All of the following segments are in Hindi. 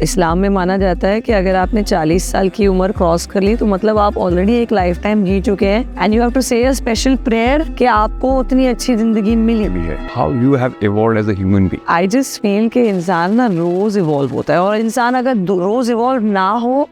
इस्लाम में माना जाता है कि अगर आपने 40 साल की उम्र क्रॉस कर ली तो मतलब आप ऑलरेडी एक लाइफ टाइम जी चुके हैं एंड यू हैव टू से अ स्पेशल प्रेयर कि आपको उतनी अच्छी जिंदगी मिली है। How you have evolved as a human being. I just feel कि इंसान ना रोज इवॉल्व होता है, और इंसान अगर रोज इवॉल्व ना हो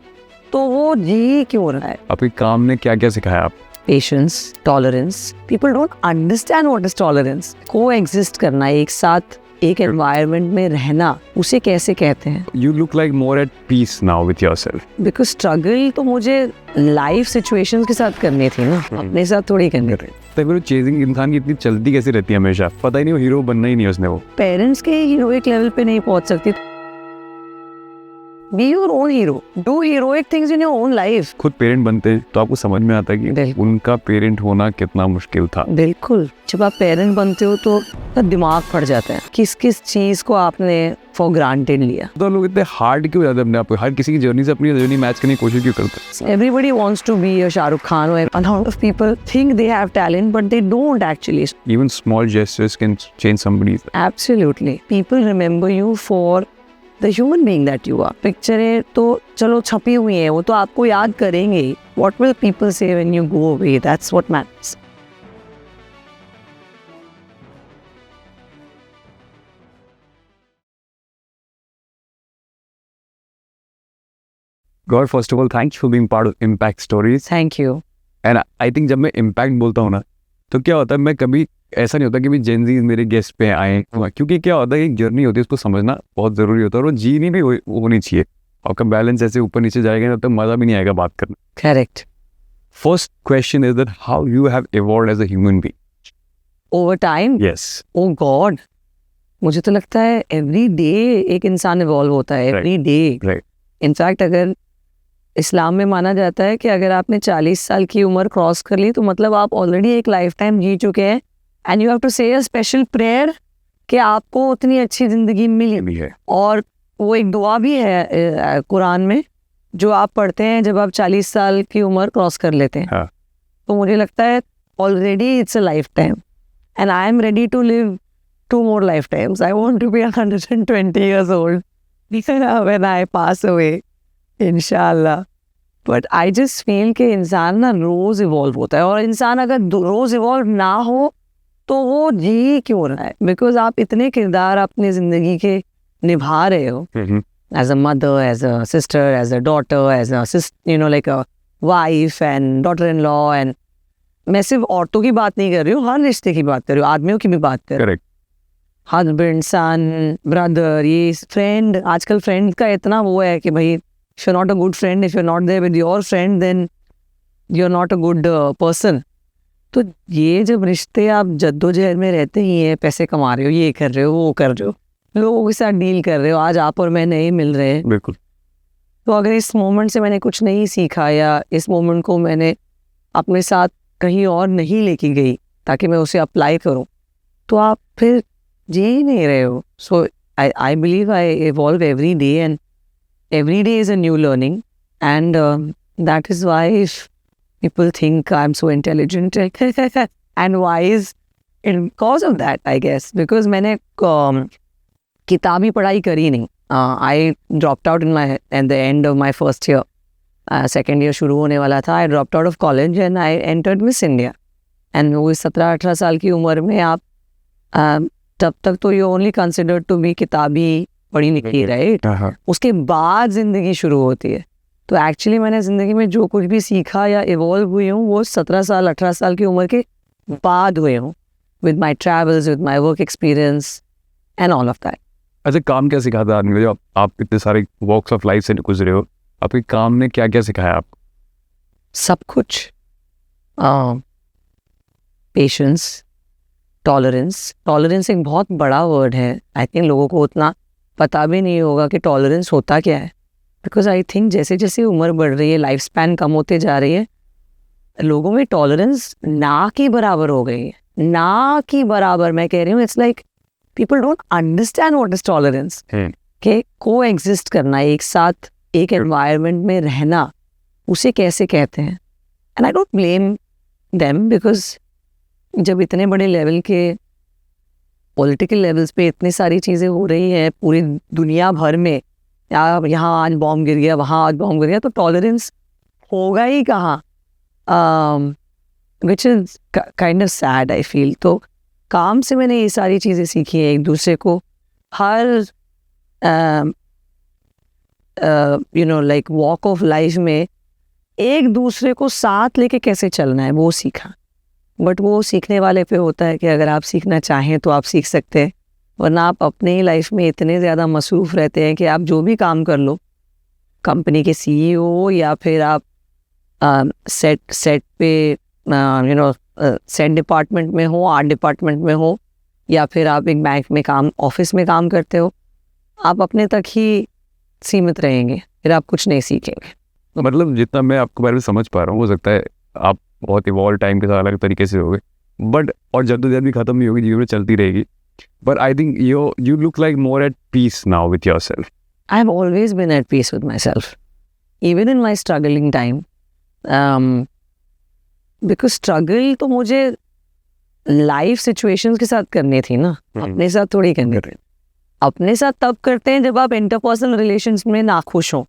तो वो जी क्यों रहा है? आपके काम ने क्या क्या सिखाया आप? Patience, tolerance. People don't understand what is tolerance. को एग्जिस्ट करना, एक साथ एक एनवायरनमेंट में रहना, उसे कैसे कहते हैं? You look like more at peace now with yourself. Because struggle तो मुझे लाइफ सिचुएशंस के साथ करनी थी ना, अपने साथ थोड़ी करनी थी। तो फिर चेजिंग इंसान की इतनी चलती कैसे रहती है हमेशा? पता ही नहीं, वो हीरो बनना ही नहीं उसने। वो पेरेंट्स के हीरोइक लेवल पे नहीं पहुंच सकती। B your own hero, do heroic things in your own life. खुद पेरेंट बनते हैं तो आपको समझ में आता है कि उनका पेरेंट होना कितना मुश्किल था। बिल्कुल, जब आप पेरेंट बनते हो तो दिमाग फट जाता है, किस किस चीज को आपने फॉर ग्रांटेड लिया। तो लोग इतने हार्ड क्यों जाते हैं अपने आप को? हर किसी की जर्नी से अपनी जर्नी मैच करने की कोशिश क्यों करते हैं? Everybody wants to be a Shahrukh Khan, or a lot of people think they have talent but they don't actually. Even small gestures can change somebody's life. Absolutely. People remember you for the human being that you are. पिक्चरें तो चलो छपी हुई हैं, वो तो आपको याद करेंगे। What will people say when you go away? That's what matters. God, first of all, thanks for being part of Impact Stories. Thank you. And I think जब मैं impact बोलता हूँ ना, तो क्या होता है, मैं कभी ऐसा नहीं होता कि Gen Z मेरे गेस्ट पे आए, क्योंकि क्या होता है, एक जर्नी होती है, उसको समझना बहुत ज़रूरी होता है, और वो जीनी भी होनी चाहिए। आपका बैलेंस ऐसे ऊपर नीचे जाएगा ना, तब मज़ा भी नहीं आएगा बात करना। Correct. First question is that how you have evolved as a human being. Over time? Yes. Oh God. मुझे तो लगता है every day एक इंसान इवॉल्व होता है, every day. Right. इनफैक्ट अगर इस्लाम में माना जाता है कि अगर आपने 40 साल की उम्र क्रॉस कर ली तो मतलब आप ऑलरेडी एक लाइफ टाइम जी चुके हैं एंड यू हैव टू से अ स्पेशल प्रेयर कि आपको उतनी अच्छी ज़िंदगी मिली भी है। और वो एक दुआ भी है कुरान में जो आप पढ़ते हैं जब आप 40 साल की उम्र क्रॉस कर लेते हैं। हाँ। तो मुझे लगता है already it's a lifetime and I am ready to live 2 more lifetimes. I want to be 120 years old when I pass away. इंशाल्लाह। बट आई जस्ट फील कि इंसान ना रोज इवॉल्व होता है, और इंसान अगर रोज इवॉल्व ना हो तो वो जी क्यों रहा है? बिकॉज आप इतने किरदार अपनी जिंदगी के निभा रहे हो, as a mother, as a sister, as a daughter, as a like a wife and daughter in law. And मैं सिर्फ औरतों की बात नहीं कर रही हूँ, हर रिश्ते की बात कर रही हूँ, आदमियों की भी बात कर रही हूँ। हस्बैंड, सन, ब्रदर, ये फ्रेंड। आजकल फ्रेंड का इतना वो है कि भाई if you're not a good friend, if you're not there with your friend, then you're not a good person. तो ये जब रिश्ते आप जद्दोजहद में रहते ही हैं, पैसे कमा रहे हो, ये कर रहे हो, वो कर रहे हो, लोगों के साथ डील कर रहे हो, आज आप और मैं नहीं मिल रहे हैं। बिल्कुल। तो अगर इस मोमेंट से मैंने कुछ नहीं सीखा या इस मोमेंट को मैंने अपने साथ कहीं और नहीं लेके गई ताकि मैं उसे अप्लाई करूं, तो आप फिर जी ही नहीं रहे हो। So I believe I evolve every day and every day is a new learning, and that is why if people think I'm so intelligent and wise, because of that, I guess, because मैंने किताबी पढ़ाई करी नहीं। I dropped out at the end of my first year. Second year शुरू होने वाला था, I dropped out of college and I entered Miss India. And वो 17-18 साल की उम्र में आप तब तक तो you only considered to be किताबी पढ़ी लिखी, राइट? उसके बाद जिंदगी शुरू होती है। तो एक्चुअली मैंने जिंदगी में जो कुछ भी सीखा या इवॉल्व हुई हूँ वो 17 साल 18 साल की उम्र के बाद हुए हूँ, with my travels, with my work experience and all of that. अच्छा, काम क्या सिखाता है आदमी को? जब आप इतने सारे वॉक्स ऑफ लाइफ से गुजरे हो, आपके काम ने क्या क्या सिखाया आपको? सब कुछ। Patience, tolerance. टॉलरेंस एक बहुत बड़ा वर्ड है, आई थिंक लोगों को उतना पता भी नहीं होगा कि टॉलरेंस होता क्या है। बिकॉज आई थिंक जैसे जैसे उम्र बढ़ रही है, लाइफ स्पैन कम होते जा रही है, लोगों में टॉलरेंस ना के बराबर हो गई है। ना की बराबर मैं कह रही हूँ। It's like people don't understand what is tolerance. कि को एग्जिस्ट करना, एक साथ एक एनवायरनमेंट में रहना, उसे कैसे कहते हैं? And I don't blame them, because जब इतने बड़े लेवल के पॉलिटिकल लेवल्स पे इतनी सारी चीज़ें हो रही हैं पूरी दुनिया भर में, यार यहाँ आज बॉम्ब गिर गया, वहाँ आज बॉम्ब गिर गया, तो टॉलरेंस होगा ही कहाँ, which is kind of sad I feel. तो काम से मैंने ये सारी चीज़ें सीखी हैं, एक दूसरे को हर लाइक वॉक ऑफ लाइफ में एक दूसरे को साथ लेके कैसे चलना है वो सीखा। बट वो सीखने वाले पे होता है कि अगर आप सीखना चाहें तो आप सीख सकते हैं, वरना आप अपने ही लाइफ में इतने ज़्यादा मसरूफ़ रहते हैं कि आप जो भी काम कर लो, कंपनी के CEO या फिर आप सेट पे सेट डिपार्टमेंट में हो, आर्ट डिपार्टमेंट में हो, या फिर आप एक बैंक में ऑफिस में काम करते हो, आप अपने तक ही सीमित रहेंगे, फिर आप कुछ नहीं सीखेंगे। मतलब जितना मैं आपके बारे में समझ पा रहा हूँ, हो सकता है आप बहुत इवॉल्व टाइम के साथ अलग तरीके से होगे, बट और जद्दोजहद भी खत्म नहीं होगी, जीवन में चलती रहेगी। But I think you look like more at peace now with yourself. I have always been at peace with myself, even in my struggling time. Because struggle तो मुझे लाइफ सिचुएशंस के साथ करनी थी ना, अपने साथ थोड़ी करनी थी। अपने साथ तब करते हैं जब आप इंटरपर्सनल रिलेशंस में नाखुश हो,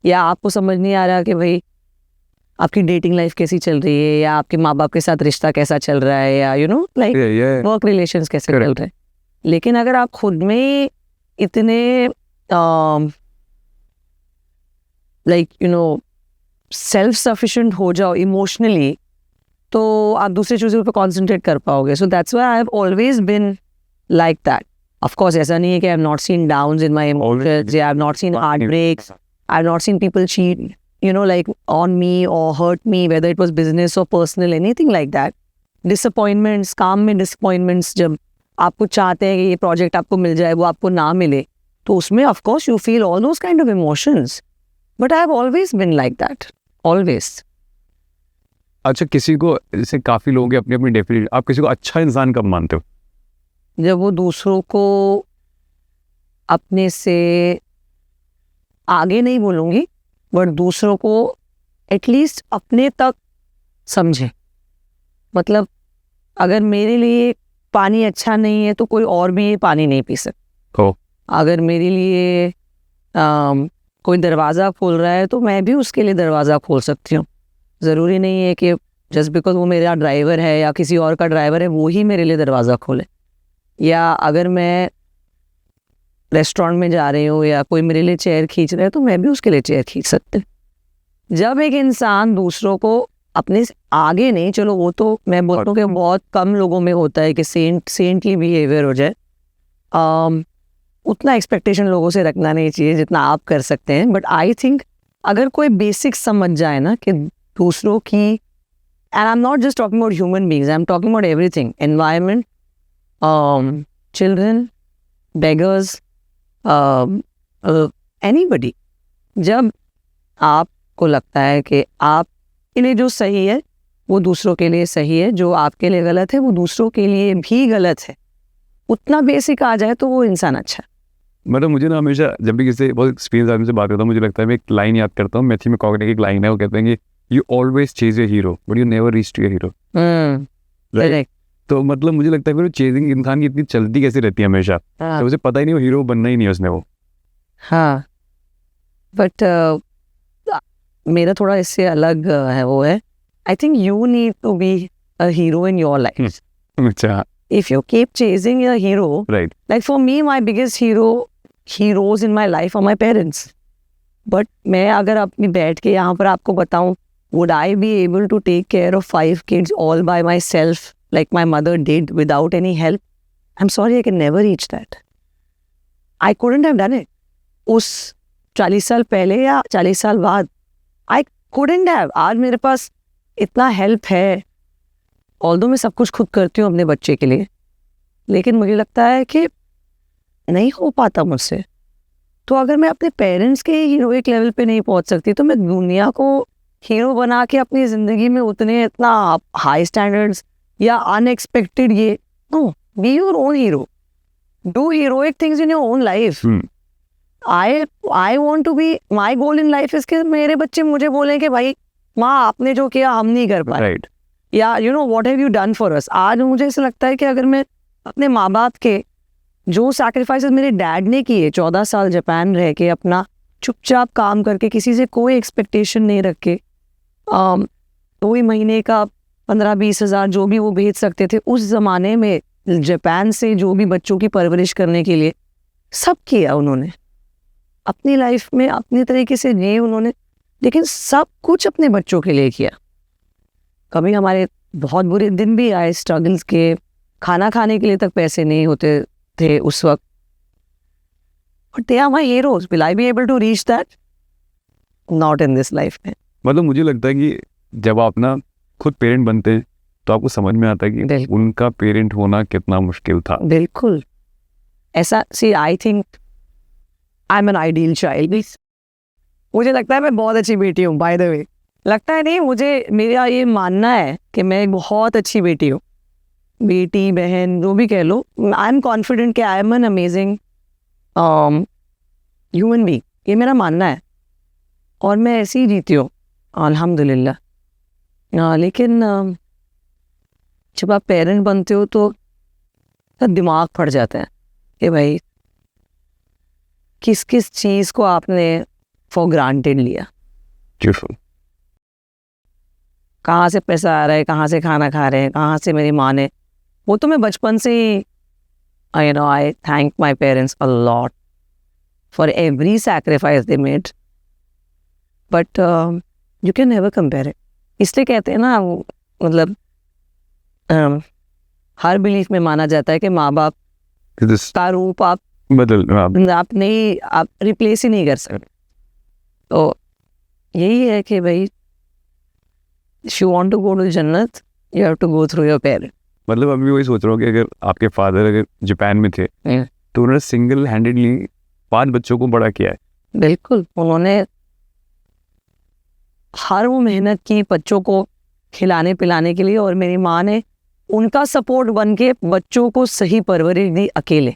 या आपको समझ नहीं आ रहा कि भाई आपकी डेटिंग लाइफ कैसी चल रही है, या आपके माँ बाप के साथ रिश्ता कैसा चल रहा है, या लाइक वर्क रिलेशंस कैसे चल रहे हैं। लेकिन अगर आप खुद में इतने सेल्फ सफिशिएंट हो जाओ इमोशनली, तो आप दूसरी चीज़ों पे कॉन्सेंट्रेट कर पाओगे। So that's why I have always been like that. Of course ऐसा नहीं है कि I have not seen downs in my emotions, I have not seen heartbreaks, I have not seen people cheat on me or hurt me, whether it was business or personal, anything like that. Disappointments, काम में disappointments, जब आपको चाहते हैं कि ये प्रोजेक्ट आपको मिल जाए, वो आपको ना मिले, तो उसमें of course you feel all those kind of emotions. But I have always been like that, always. अच्छा, किसी को, जैसे काफ़ी लोग अपनी अपनी डेफिनेशन, आप किसी को अच्छा इंसान कब मानते हो? जब वो दूसरों को अपने से आगे नहीं बोलूँगी, बट दूसरों को एटलीस्ट अपने तक समझे। मतलब अगर मेरे लिए पानी अच्छा नहीं है तो कोई और भी ये पानी नहीं पी सकता। अगर मेरे लिए कोई दरवाज़ा खोल रहा है तो मैं भी उसके लिए दरवाज़ा खोल सकती हूँ। ज़रूरी नहीं है कि जस्ट बिकॉज वो मेरा ड्राइवर है या किसी और का ड्राइवर है वो ही मेरे लिए दरवाज़ा खोले। या अगर मैं रेस्टोरेंट में जा रही हूँ या कोई मेरे लिए चेयर खींच रहा है तो मैं भी उसके लिए चेयर खींच सकते। जब एक इंसान दूसरों को अपने आगे नहीं, चलो वो तो मैं बोलता हूँ कि बहुत कम लोगों में होता है कि सेंटली बिहेवियर हो जाए, उतना एक्सपेक्टेशन लोगों से रखना नहीं चाहिए जितना आप कर सकते हैं। बट आई थिंक अगर कोई बेसिक समझ जाए ना कि दूसरों की, and I am not just talking about human beings, I am talking about everything, environment, children, beggars, anybody. जब आपको लगता है कि आप के लिए जो सही है वो दूसरों के लिए सही है, जो आपके लिए गलत है वो दूसरों के लिए भी गलत है, उतना बेसिक आ जाए तो वो इंसान अच्छा है। मतलब मुझे ना हमेशा जब भी किसी बहुत एक्सपीरियंस आदमी से बात करता हूँ, मुझे लगता है, मैं एक लाइन याद करता हूँ, मैथ्यू मैकॉगने की एक लाइन है, वो कहते हैं कि you always chase your hero but you never reach to your hero. Correct. तो मतलब मुझे लगता है फिर वो चेजिंग इंसान की इतनी चलती कैसे रहती है हमेशा, तो उसे पता ही नहीं वो हीरो बनना ही नहीं है उसने वो। हाँ, बट मेरा थोड़ा इससे अलग है, वो है I think you need to be a hero in your life. अच्छा, if you keep chasing your hero, right, like for me my biggest heroes in my life are my parents. But मैं अगर अपनी बैठ के यहाँ पर आपको बताऊँ, would I be able to take care of 5 kids all by myself like my mother did without any help? I'm sorry, I can never reach that. I couldn't have done it. उस 40 साल पहले या 40 साल बाद I couldn't have. आज मेरे पास इतना हेल्प है, ऑल्दो मैं सब कुछ खुद करती हूँ अपने बच्चे के लिए, लेकिन मुझे लगता है कि नहीं हो पाता मुझसे। तो अगर मैं अपने पेरेंट्स के हीरोइक लेवल पे नहीं पहुँच सकती तो मैं दुनिया को हीरो बना के अपनी ज़िंदगी में उतने इतना हाई स्टैंडर्ड्स या अनएक्सपेक्टेड, ये know, be your own hero, do heroic things in your own life. I want to be, my goal in life is कि मेरे बच्चे मुझे बोलें कि भाई माँ आपने जो किया हम नहीं कर पाए, right, या you know what have you done for us. आज मुझे ऐसा लगता है कि अगर मैं अपने माँ बाप के जो सैक्रिफाइसेस मेरे डैड ने किए, 14 साल जापान रह के अपना चुपचाप काम करके, किसी से कोई एक्सपेक्टेशन नहीं रख के, वही महीने का 15-20 हज़ार जो भी वो भेज सकते थे उस ज़माने में, जापान से जो भी बच्चों की परवरिश करने के लिए सब किया उन्होंने। अपनी लाइफ में अपने तरीके से जिए उन्होंने, लेकिन सब कुछ अपने बच्चों के लिए किया। कभी हमारे बहुत बुरे दिन भी आए स्ट्रगल्स के, खाना खाने के लिए तक पैसे नहीं होते थे उस वक्त, but they are my heroes. Will I be able to reach that? Not in this life में। मतलब मुझे लगता है कि जब आप ना खुद पेरेंट बनते हैं तो आपको समझ में आता है कि बिल्कुल। उनका पेरेंट होना कितना मुश्किल था। बिल्कुल ऐसा। See I think I am an ideal child. मुझे लगता है मैं बहुत अच्छी बेटी हूँ, बाय द वे। लगता है नहीं, मुझे मेरा ये मानना है कि मैं एक बहुत अच्छी बेटी हूँ। बेटी बहन जो भी कह लो, आई एम कॉन्फिडेंट कि आई am an amazing human being, ये मेरा मानना है और मैं ऐसे ही जीती हूँ अल्हम्दुलिल्लाह। लेकिन जब आप पेरेंट बनते हो तो दिमाग फट जाता है कि भाई किस किस चीज़ को आपने फॉर ग्रांटेड लिया, Beautiful. कहाँ से पैसा आ रहा है, कहाँ से खाना खा रहे हैं, कहाँ से मेरी माँ ने, वो तो मैं बचपन से ही I thank my parents a lot for every sacrifice they made, but you can never compare it. इसलिए कहते हैं ना, मतलब हर बिलीफ में माना जाता है कि माँ बाप This का रूप आप रिप्लेस ही नहीं कर सकते। तो यही है कि भाई if you want to go to जन्नत you have to go through your parent. मतलब अभी वही सोच रहा हूँ कि अगर आपके फादर अगर जापान में थे तो उन्होंने सिंगल हैंडेडली 5 बच्चों को बड़ा किया है। बिल्कुल, उन्होंने हर वो मेहनत की बच्चों को खिलाने पिलाने के लिए, और मेरी माँ ने उनका सपोर्ट बन के बच्चों को सही परवरिश दी अकेले।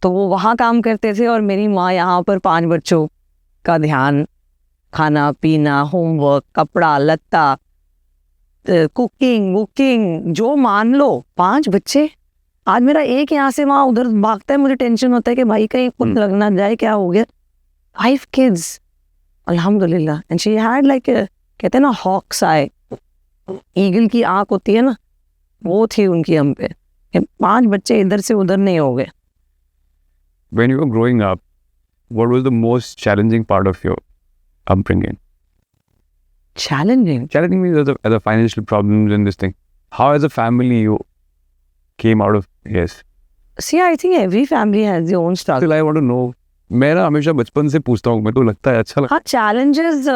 तो वो वहाँ काम करते थे और मेरी माँ यहाँ पर 5 बच्चों का ध्यान, खाना पीना, होमवर्क, कपड़ा लत्ता, कुकिंग वुकिंग, जो मान लो 5 बच्चे। आज मेरा एक यहाँ से वहाँ उधर भागता है, मुझे टेंशन होता है कि भाई कहीं खुद लग ना जाए, क्या हो गया। 5 kids अल्हम्दुलिल्लाह। एंड शी हैड लाइक, कहते हैं ना हॉक्स आई, ईगल की आँख होती है ना, वो थी उनकी हम पे। 5 बच्चे इधर से उधर नहीं हो गए। When you were growing up, what was the most challenging part of your upbringing? Challenging. Challenging means as a financial problems and this thing. How as a family you came out of yes? See, I think every family has their own struggle. Still I want to know. मैं ना हमेशा बचपन से पूछता हूँ, मेरे को लगता है अच्छा लगता हाँ, challenges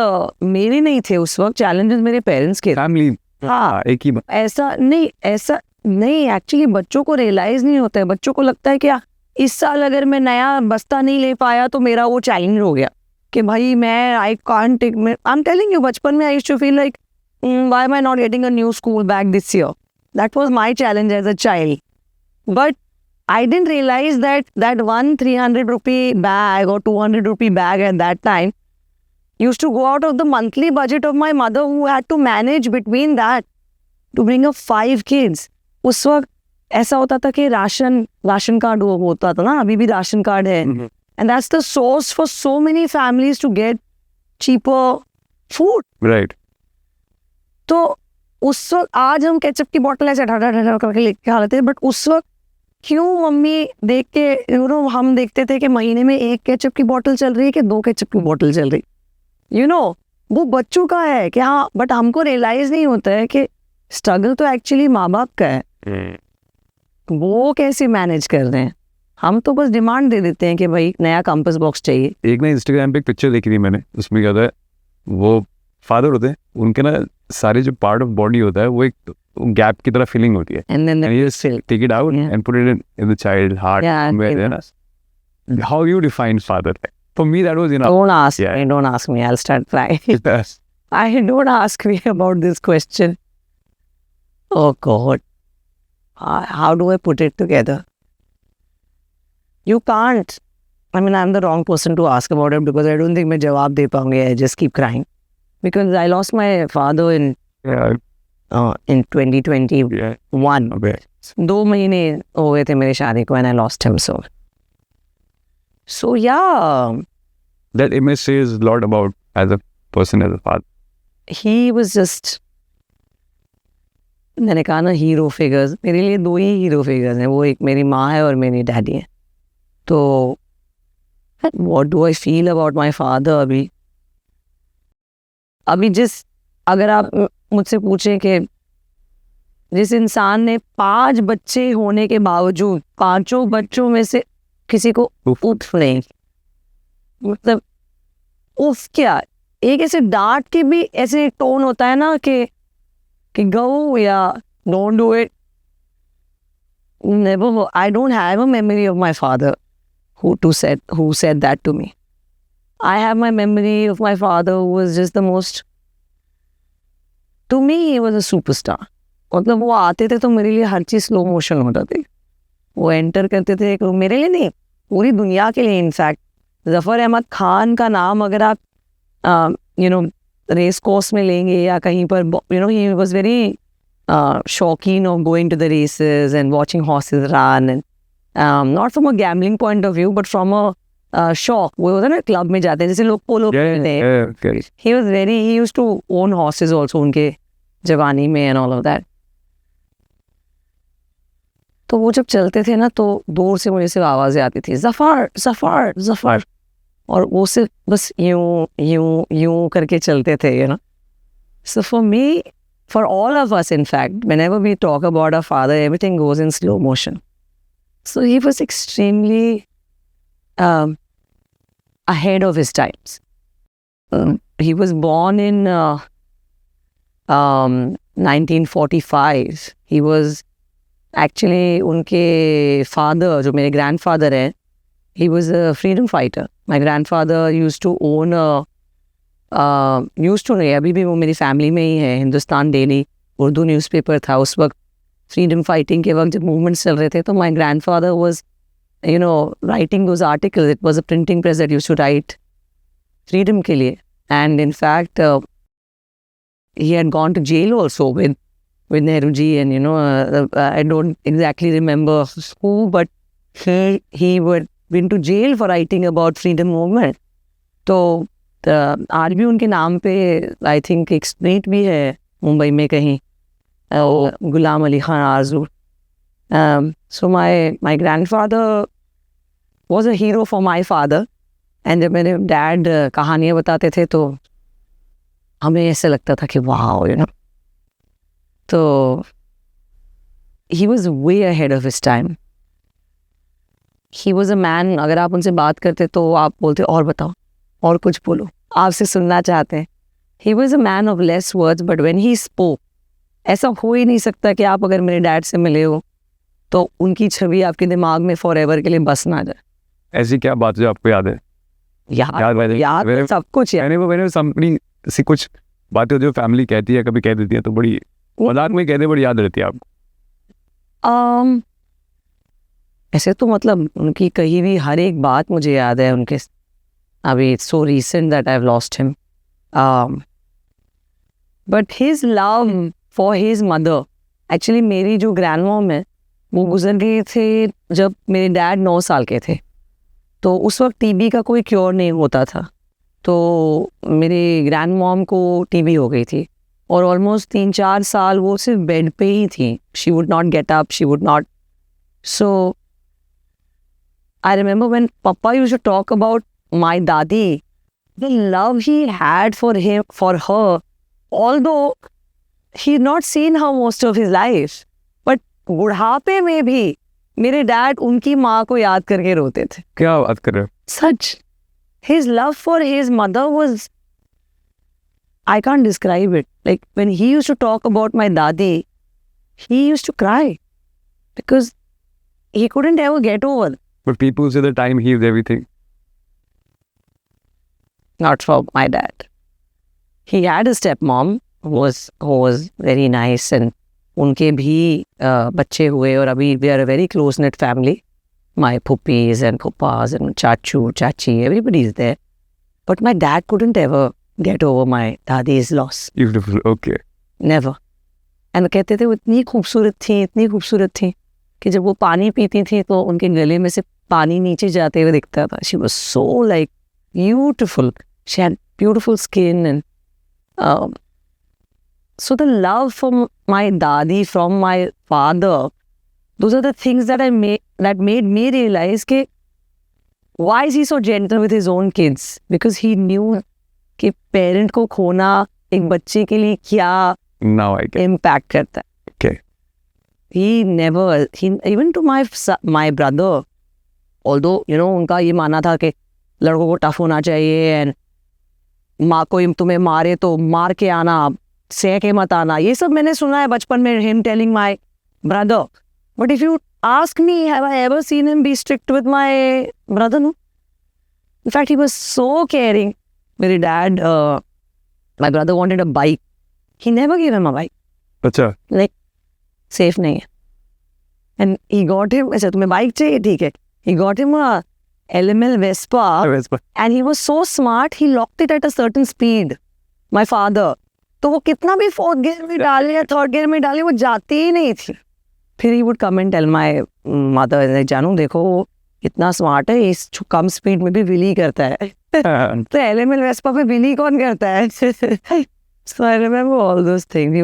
मेरे नहीं थे उस वक्त, challenges मेरे पेरेंट्स के थे। फैमिली हाँ, एक ही ऐसा नहीं एक्चुअली बच्चों को रियलाइज नहीं होता है। बच्चों को लगता है कि इस साल अगर मैं नया बस्ता नहीं ले पाया तो मेरा वो चैलेंज हो गया कि भाई मैं I can't take, I am telling you, बचपन में I used to feel like why am I not getting a new school bag this year. That was my challenge as a child, but I didn't realize that one 300 rupee bag or 200 rupee bag at that time used to go out of the monthly budget of my mother, who had to manage between that to bring up 5 kids. उस वक्त ऐसा होता था कि राशन कार्ड होता था ना, अभी भी राशन कार्ड है, and that's the source for so many families to get cheaper food. right. तो उस वक्त, आज हम केचप की बोतल ऐसे ढा करके लेके खा लेते हैं, बट उस वक्त क्यों मम्मी देख के हम देखते थे कि महीने में 1 केचप की बोतल चल रही है कि 2 केचप की बोतल चल रही, वो बच्चों का है कि हाँ, बट हमको रियलाइज नहीं होता है कि स्ट्रगल तो एक्चुअली माँ बाप का है। वो कैसे मैनेज कर रहे हैं, हम तो बस डिमांड दे देते हैं कि भाई नया कंपास बॉक्स चाहिए। एक ना इंस्टाग्राम पे एक पिक्चर देखी थी मैंने, उसमें क्या होता है, वो फादर होते हैं, उनके ना सारे जो पार्ट ऑफ बॉडी होता है वो एक गैप की तरह फीलिंग होती है, And then and you just take it out Yeah. and put it in the child heart. Yeah, Where, you know, how you define father? For me, that was enough. don't ask Yeah. me, don't ask me, I'll start crying. Yes. Don't ask me about this question. Oh God, how do I put it together? You can't. I mean, I'm the wrong person to ask about it because I don't think मैं जवाब दे पाऊंगी. I just keep crying because I lost my father in Yeah. in 2021. Yeah. Okay. 2 महीने हो गए थे मेरी शादी को and I lost him. So yeah, that image says a lot about as a person, as a father. he was just, मैंने कहा ना हीरो फिगर्स, मेरे लिए 2 ही हीरो फिगर्स हैं, वो एक मेरी माँ है और मेरी डैडी है. तो what do I feel about my father अभी अगर आप मुझसे पूछें कि जिस इंसान ने 5 बच्चे होने के बावजूद 5 बच्चों में से किसी को उफ नहीं, मतलब उफ क्या, एक ऐसे डांट के भी ऐसे टोन होता है ना कि गो या don't do it. Never, I don't have a memory of my father who said that to me. I have my memory of my father who was just the most, to me he was a superstar. मतलब वो आते थे तो मेरे लिए हर चीज़ स्लो मोशन होता थी. वो एंटर करते थे एक रूम, मेरे लिए नहीं पूरी दुनिया के लिए. इनफैक्ट ज़फ़र अहमद खान का नाम अगर आप रेस कोर्स में लेंगे या कहीं पर, ही वाज वेरी शौकीन of going to the races and watching horses run, and not from a gambling point of view but from a शौक. वो होता है ना क्लब में जाते हैं जैसे लोग पोलो खेलते हैं. He used to own horses also उनके जवानी में एंड ऑल ऑफ दैट. तो वो जब चलते थे ना तो दूर से मुझे सिर्फ आवाज़ें आती थी, ज़फ़र ज़फ़र ज़फ़र, और वो सिर्फ बस यूं यूं यूं करके चलते थे. So for me, for all of us in fact, whenever we talk about our father, everything goes in slow motion. So he was extremely ahead of his times. He was born in 1945. He was actually, उनके father जो मेरे grandfather हैं, he was a freedom fighter. My grandfather used to own used to नहीं, अभी भी वो मेरी फैमिली में ही है, हिंदुस्तान डेली उर्दू न्यूज़पेपर था उस वक्त. फ्रीडम फाइटिंग के वक्त जब मूवमेंट्स चल रहे थे तो my grandfather was writing those articles. It was a printing press that used to write freedom के लिए. And in fact he had gone to jail also with Nehru ji, and I don't exactly remember who, but he would been to jail for writing about freedom movement. तो आज भी उनके नाम पे आई थिंक एक स्ट्रीट भी है मुंबई में कहीं, गुलाम Ali Khan Arzoo. So my grandfather was a hero for my father. And जब मेरे डैड कहानियाँ बताते थे तो हमें ऐसे लगता था कि वाह, तो he was way ahead of his time. He was a man, अगर आप उनसे बात करते तो आप बोलते और बताओ और कुछ बोलो, आपसे सुनना चाहते हैं. He was a man of less voids but when he spoke, ऐसा हो ही नहीं सकता कि आप अगर मेरे डैड से मिले हो तो उनकी छवि आपके दिमाग में फॉर एवर के लिए बस ना जाए. ऐसी क्या बात जो आपको याद है? याद सब कुछ है. मैंने अपनी सी कुछ बातें जो फैमिली कहती है कभी कह देती है तो बड़ी मजाक में कहते बड़ी याद रहती है आपको? ऐसे तो मतलब उनकी कही हुई हर एक बात मुझे याद है उनके. अभी it's so recent that I have lost him, but his love for his mother, actually मेरी जो ग्रैंड मॉम है वो गुजर गए थे जब मेरे डैड 9 साल के थे. तो उस वक्त टीबी का कोई क्योर नहीं होता था. तो मेरी ग्रैंड मॉम को टीबी हो गई थी और ऑलमोस्ट 3-4 साल वो सिर्फ बेड पे ही थी. She would not get up, she would not. So I remember when Papa used to talk about my dadi, the love he had for her, although he had not seen her most of his life, but बुढ़ापे में भी मेरे डैड उनकी माँ को याद करके रोते थे. क्या बात कर रहे हो? सच. His love for his mother was, I can't describe it. Like when he used to talk about my dadi, he used to cry because he couldn't ever get over. But people say the time heals everything. Not for my dad. He had a stepmom who was very nice, and उनके भी बच्चे हुए और अभी we are a very close knit family. My puppies and puppas and chachu, chachi, everybody is there. But my dad couldn't ever get over my dadi's loss. Beautiful, okay. Never. And कहते थे वो इतनी खूबसूरत थी कि जब वो पानी पीती थी तो उनके गले में से पानी नीचे जाते हुए दिखता था. She was so like beautiful. She had beautiful skin, and so the love from my dadi, from my father, those are the things that made me realize कि why is he so gentle with his own kids? Because he knew कि parent को खोना एक बच्चे के लिए क्या Now I get. impact करता है. Okay. Even to my brother, although उनका ये मानना था कि लड़कों को टफ होना चाहिए एंड माँ को तुम्हें मारे तो मार के आना, सह के मत आना, ये सब मैंने सुना है बचपन में, him telling my brother. But if you ask me, have I ever seen him be strict with my brother? No. In fact, he was so caring. My dad, my brother wanted a bike. He never gave him a bike. अच्छा. Like, safe नहीं है. And he got him, ऐसा तुम्हें बाइक चाहिए, ठीक है. He got him a LML Vespa. And he was so smart, he locked it at a certain speed. My father. तो वो कितना भी फोर्थ गियर में डाले या थर्ड गियर में डाले, वो जाती ही नहीं थी. फिर he would come and tell my mother, जानू देखो वो इतना स्मार्ट है, इस कम स्पीड में भी विली करता है. तो LML Vespa पे विली कौन करता है? So I remember all those things.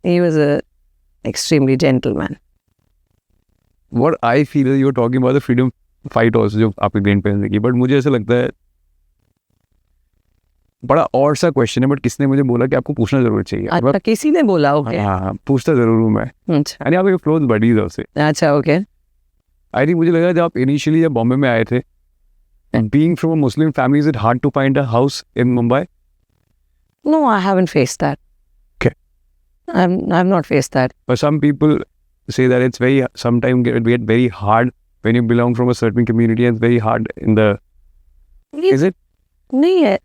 He was a extremely gentleman. What I feel is you're talking about the freedom fight also जो आपके grandparents ने की, but मुझे ऐसा लगता है बड़ा और सा क्वेश्चन है, बट किसने मुझे बोला कि आपको पूछना जरूर चाहिए. अच्छा, किसी ने बोला? ओके. हाँ, पूछता जरूर हूँ मैं. अच्छा. यानी आप एक क्लोज बडीज हो उससे. अच्छा, ओके. आई थिंक मुझे लगा जब आप इनिशियली जब बॉम्बे में आए थे, being from a Muslim family, is it hard to find a house in Mumbai? No, I haven't faced that. Okay. I've not faced that. But some people say that it's sometimes get very hard when you belong from a certain community, and it's very hard in the... Is it? No,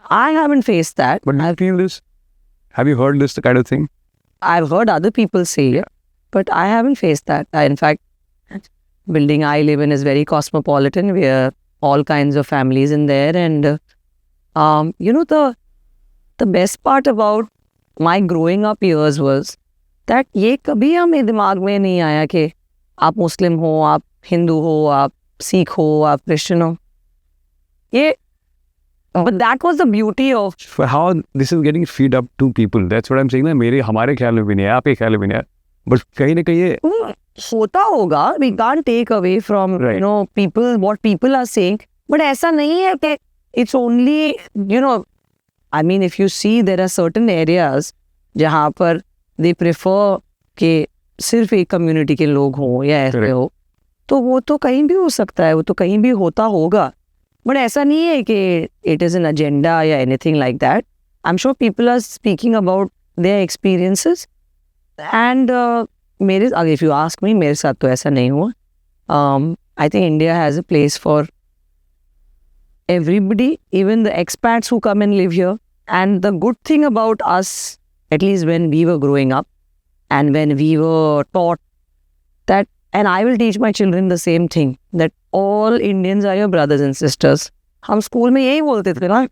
I haven't faced that. But do you feel this? Have you heard this kind of thing? I've heard other people say it, but I haven't faced that. In fact, building I live in is very cosmopolitan. We are all kinds of families in there, and the best part about my growing up years was that ये कभी हमें दिमाग में नहीं आया कि आप मुस्लिम हो, आप हिंदू हो, आप सिख हो, आप क्रिश्चियन हो. ये but that was the beauty of For how this is getting feed up to people. That's what I'm saying. ना हमारे ख्याल में भी नहीं है, आपके ख्याल में भी नहीं है, but कहीं ना कहीं ये होता होगा. We can't take away from people what people are saying. But ऐसा नहीं है कि it's only I mean, if you see there are certain areas जहाँ पर they prefer कि सिर्फ एक कम्युनिटी के लोग हों या ऐसे हो, तो वो तो कहीं भी हो सकता है, वो तो कहीं भी होता होगा. बट ऐसा नहीं है कि it is an agenda या anything like that. I'm sure people are speaking about their experiences. And if you ask me, मेरे साथ तो ऐसा नहीं हुआ. I think India has a place for everybody, even the expats who come and live here. And the good thing about us, at least when we were growing up and when we were taught that, and I will teach my children the same thing, that all Indians are your brothers and sisters. हम स्कूल में यही बोलते थे ना.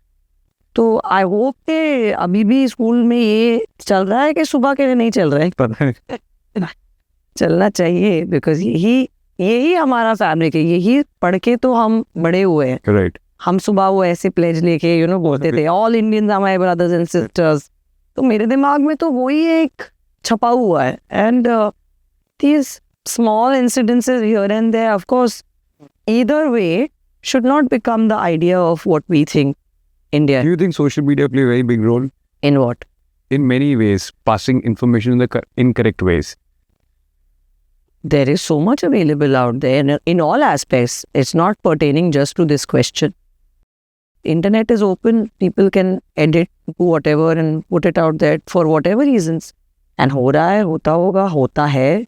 तो आई होप कि अभी भी स्कूल में ये चल रहा है कि सुबह के लिए नहीं चल रहा है. पता है. चलना चाहिए, बिकॉज यही हमारा फैब्रिक है. यही पढ़ के तो हम बड़े हुए हैं. Right. हम सुबह वो ऐसे प्लेज लेके बोलते थे all Indians are my brothers and sisters. तो मेरे दिमाग में तो वही एक छपा हुआ है. And these small incidences here and there, of course, either way, should not become the idea of what we think India. Do you think social media play a very big role? In what? In many ways, passing information in the incorrect ways. There is so much available out there in all aspects. It's not pertaining just to this question. Internet is open. People can edit, do whatever and put it out there for whatever reasons. And हो रहा है, होता होगा, होता है.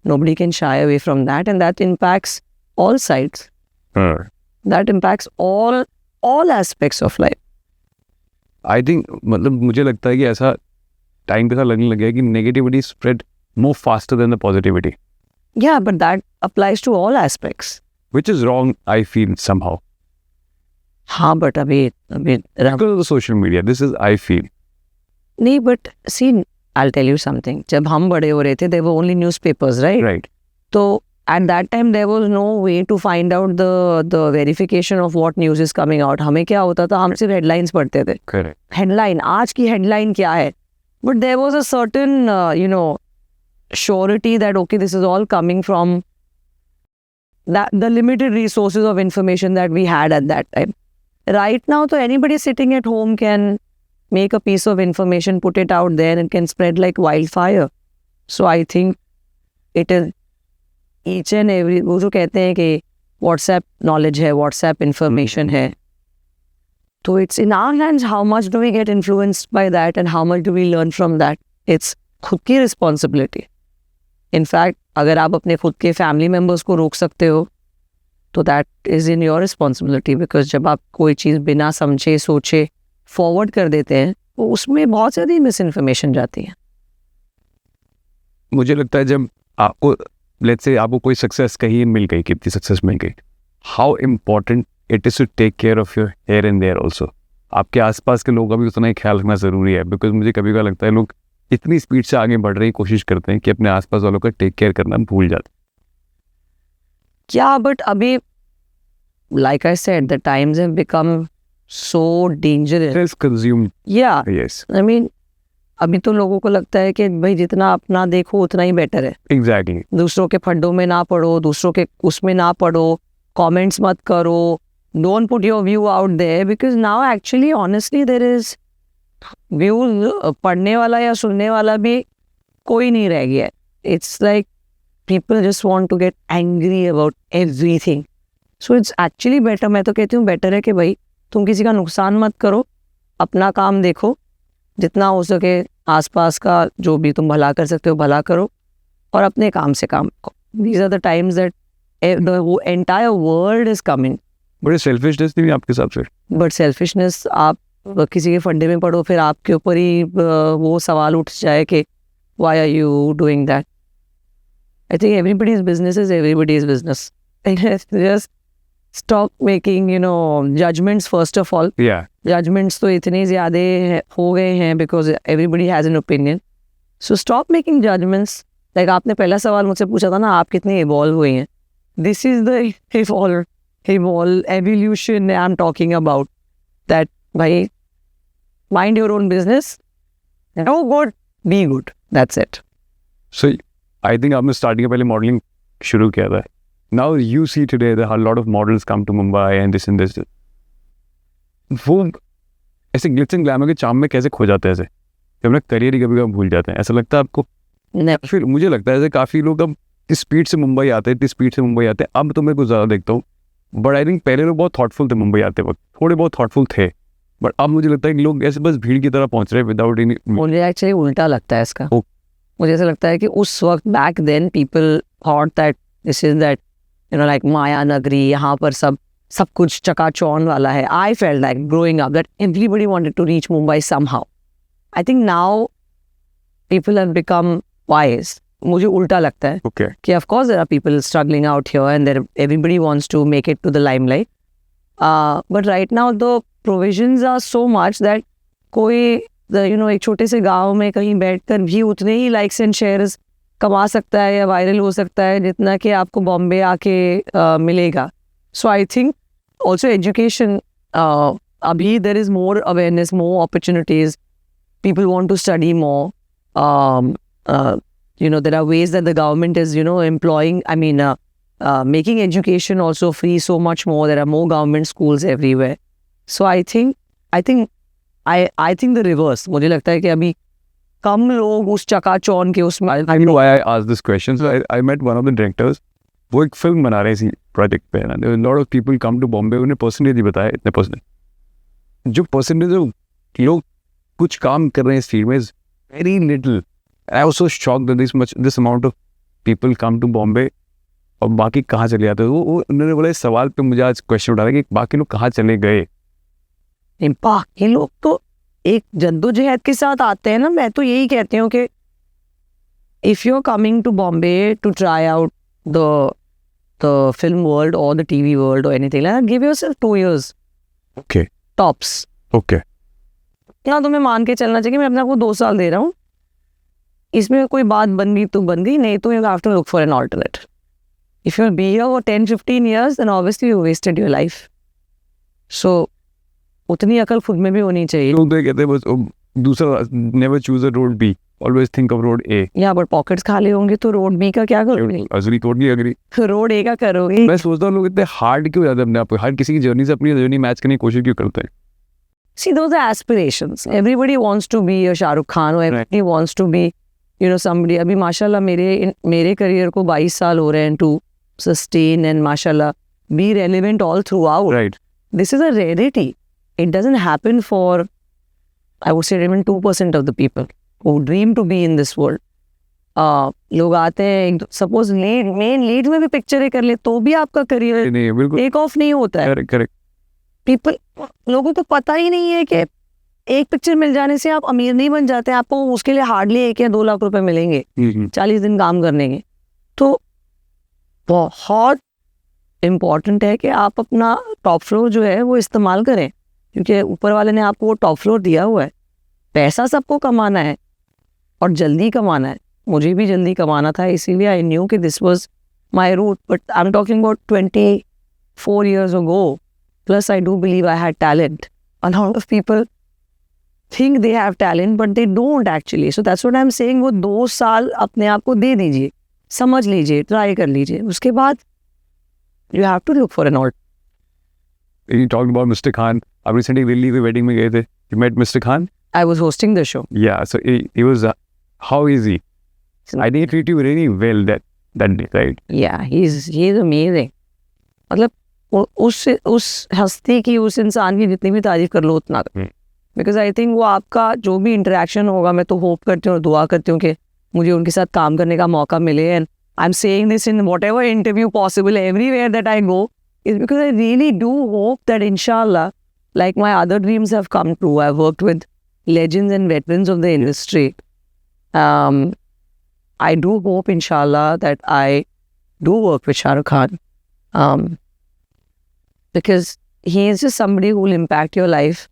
Nobody can shy away from that, and that impacts all sides. That impacts all aspects of life. I think मतलब मुझे लगता है कि ऐसा टाइम के साथ लगने लग गया कि negativity spread more faster than the positivity. Yeah, but that applies to all aspects. Which is wrong, I feel, somehow. हाँ, but अभी Because of the social media, this is I feel. नहीं, but see, I'll tell you something. जब हम बड़े हो रहे थे, there were only newspapers, right? Right. तो At that time there was no way to find out the verification of what news is coming out. हमें क्या होता था, हम सिर्फ headlines पढ़ते थे. Correct. Headline, आज की headline क्या है? But there was a certain surety that okay, this is all coming from the limited resources of information that we had at that time. Right now, so anybody sitting at home can make a piece of information, put it out there, and can spread like wildfire. So I think it is each and every, वो जो कहते हैं कि WhatsApp knowledge है, WhatsApp information है, so it's in our hands how much do we get influenced by that and how much do we learn from that. It's खुद की responsibility. In fact, अगर आप अपने खुद के family members को रोक सकते हो तो that is in your responsibility, because जब आप कोई चीज़ बिना समझे सोचे forward कर देते हैं तो उसमें बहुत ज़्यादा misinformation जाती है. मुझे लगता है जब आपको लेट्स से आपको कोई सक्सेस कहीं मिल गई, कितनी सक्सेस मिल गई, how important it is to take care of your hair and there also. आपके आसपास के लोगों का भी उतना ही ख्याल रखना ज़रूरी है. बिकॉज मुझे कभी कभी लगता है लोग इतनी स्पीड से आगे बढ़ रहे हैं, कोशिश करते हैं कि अपने आसपास वालों का टेक केयर करना भूल जाते हैं. क्या बट अभी like I said, the times have become so dangerous. Stress consumed. Yeah. Yes. I mean, अभी तो लोगों को लगता है कि भाई जितना अपना देखो उतना ही बेटर है. Exactly. दूसरों के फड्डों में ना पढ़ो, दूसरों के उसमें ना पढ़ो, comments मत करो, don't put your view out there, because now actually honestly there is views पढ़ने वाला या सुनने वाला भी कोई नहीं रह गया है. It's like people just want to get angry about everything. So it's actually better, मैं तो कहती हूँ better है कि भाई तुम किसी का नुकसान मत करो, अपना काम देखो, जितना हो सके आसपास का जो भी तुम भला कर सकते हो भला करो और अपने काम से काम करो. These are the times that the entire world is coming. बड़े सेल्फिशनेस नहीं आपके साथ फिर. But selfishness, आप किसी के फंडे में पड़ो फिर आपके ऊपर ही वो सवाल उठ जाए कि why are you doing that? I think everybody's business is everybody's business. Just stop making, judgments first of all. Yeah. Judgments तो इतने ज़्यादा हो गए हैं because everybody has an opinion. So stop making judgments. Like आपने पहला सवाल मुझसे पूछा था ना, आप कितने evolve हुए हैं. This is the evolution I'm talking about. That भाई, mind your own business. No good, be good. That's it. So I think आपने स्टार्टिंग के पहले मॉडलिंग शुरू किया था. Now you see today that a lot of models come to Mumbai and this and this. वो ऐसे ग्लिट्स एंड ग्लैमर के चाम में कैसे खो जाते हैं, ऐसे कि अपना करियर ही कभी कभी भूल जाते हैं. ऐसा लगता है आपको? फिर मुझे लगता है ऐसे काफ़ी लोग अब इस स्पीड से मुंबई आते हैं, इतनी स्पीड से मुंबई आते हैं. अब तो मैं कुछ ज़्यादा देखता हूँ, बट आई थिंक पहले लोग बहुत थॉटफुल थे मुंबई आते वक्त, थोड़े बहुत थॉटफुल थे. बट अब मुझे लगता है कि लोग ऐसे बस भीड़ की तरह पहुँच रहे हैं विदाउट एनी. मुझे एक्चुअली उल्टा लगता है इसका. मुझे ऐसा लगता है कि उस वक्त back then people thought that this is that like माया नगरी, यहाँ पर सब कुछ चकाचौंध वाला है. I felt like growing up that everybody wanted to reach Mumbai somehow. I think now people have become wise. मुझे उल्टा लगता है कि of course there are people struggling out here and everybody wants to make it to the limelight. But right now the provisions are so much that कोई एक छोटे से गांव में कहीं बैठकर भी उतने ही likes and shares कमा सकता है या वायरल हो सकता है जितना कि आपको बॉम्बे आके मिलेगा. So I think also education, अभी there is more awareness, more opportunities, people want to study more. There are ways that the government is employing, making education also free so much more. There are more government schools everywhere. So I think the reverse. मुझे लगता है कि अभी कम लोग उस चकाचौंध के उसमें. I know why I asked this question. So I met one of the directors. वो एक फिल्म बना रहे थे प्रोजेक्ट पे ना. There were a lot of people come to Bombay. उन्हें परसेंटेज ही बताया, इतने परसेंट. जो परसेंटेज लोग कुछ काम कर रहे हैं इस फील्ड में is very little. I was so shocked that this amount of people come to Bombay और बाकी कहाँ चले जाते हैं. वो उन्होंने बोला इस सवाल पे मुझे आज क्वेश्चन उठा रहा है कि बाकी लोग कहाँ चले गए. बाकी लोग तो एक जद्दोजहद के साथ आते हैं ना. मैं तो यही कहती हूँ कि if you are coming to Bombay to try out the film world और द टीवी वर्ल्ड और anything like that, give yourself 2 years. Okay. Tops. Okay. ना तुम्हें मान के चलना चाहिए कि मैं अपने आपको 2 साल दे रहा हूँ, इसमें कोई बात बन गई तो बन गई, नहीं तो you have to look for an alternate. If you'll be here for 10-15 years, then obviously you wasted your life. So उतनी अकल खुद में भी होनी चाहिए. लोग तो कहते हैं बस दूसरा never choose a road B, always think of road A. या बट पॉकेट्स खाली होंगे तो रोड बी का क्या करोगे? असली टोटली अग्री. रोड ए का करोगे. मैं सोचता हूँ लोग इतने हार्ड क्यों जाते हैं अपने आप को, हर किसी की जर्नी से अपनी जर्नी मैच करने की कोशिश क्यों करते हैं? See, those are aspirations. Everybody wants to be a Shah Rukh Khan or everybody wants to be, somebody. अभी माशाल्लाह मेरे करियर को 22 साल हो रहे हैं to sustain and माशाल्लाह be relevant all throughout. Right. This is a rarity. It doesn't happen for, I would say, even 2% of the people who dream to be in this world. लोग आते हैं, सपोज मेन लीड में भी पिक्चरें कर ले तो भी आपका करियर नहीं बिल्कुल टेक ऑफ नहीं होता है. करेक्ट. लोगों को पता ही नहीं है कि एक पिक्चर मिल जाने से आप अमीर नहीं बन जाते. आपको उसके लिए हार्डली 1 या 2 लाख रुपए मिलेंगे 40 दिन काम करने के. तो बहुत इम्पॉर्टेंट है कि आप अपना टॉप फ्लोर जो है वो इस्तेमाल करें, क्योंकि ऊपर वाले ने आपको वो टॉप फ्लोर दिया हुआ है. पैसा सबको कमाना है और जल्दी कमाना है. मुझे भी जल्दी कमाना था, इसीलिए आई न्यू कि this was my route. But I am talking about 24 years ago. Plus, I do believe I had talent. A lot of people think they have talent, but they don't actually. So that's what I'm saying. वो 2 साल अपने आप को दे दीजिए, समझ लीजिए, ट्राई कर लीजिए. उसके बाद you have to look for an alt. You talked about Mr. Khan. आप recently दिल्ली की wedding में गए थे. You met Mr. Khan? I was hosting the show. Yeah. So he was. How is he? I think he treated you really well that day, right? Yeah, he's amazing. मतलब उस हस्ती की, उस इंसान की जितनी भी तारीफ कर लो उतना. बिकॉज आई थिंक वो आपका जो भी इंटरेक्शन होगा, मैं तो होप करती हूँ और दुआ करती हूँ कि मुझे उनके साथ काम करने का मौका मिले. And I am saying this in what ever interview possible everywhere that I go, is because I really do hope that इंशाल्लाह, like my other dreams have come true. I've worked with legends and veterans of the industry. I do hope inshallah that I do work with Shah Rukh Khan. Because he is just somebody who will impact your life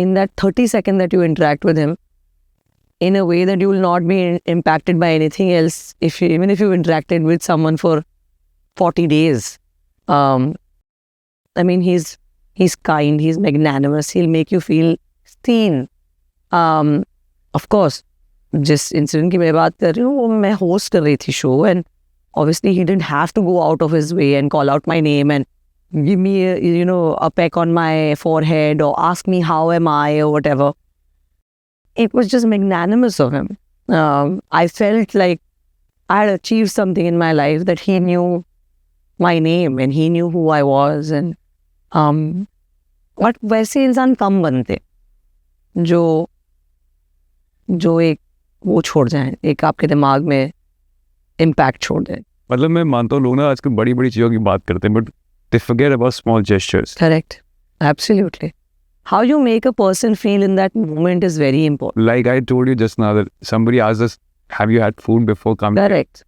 in that 30 seconds that you interact with him in a way that you will not be impacted by anything else even if you interacted with someone for 40 days. I mean, he's kind, he's magnanimous, he'll make you feel seen. Of course, जिस इंसिडेंट की मैं बात कर रही हूँ वो मैं होस्ट कर रही थी show, and obviously he didn't have to go out of his way and call out my name and give me a peck on my forehead or ask me how am I or whatever. It was just magnanimous of him. I felt like I had achieved something in my life, that he knew my name and he knew who I was. And but वैसे इंसान कम बनते जो एक वो छोड़ जाए, एक आपके दिमाग में इम्पैक्ट छोड़ दें. मतलब मैं मानता हूँ लोग ना आजकल बड़ी बड़ी चीज़ों की बात करते हैं, but they forget about small gestures. Correct. Absolutely. How you make a person feel in that moment is very important. Like I told you just now that somebody asked us, have you had food before coming? Correct.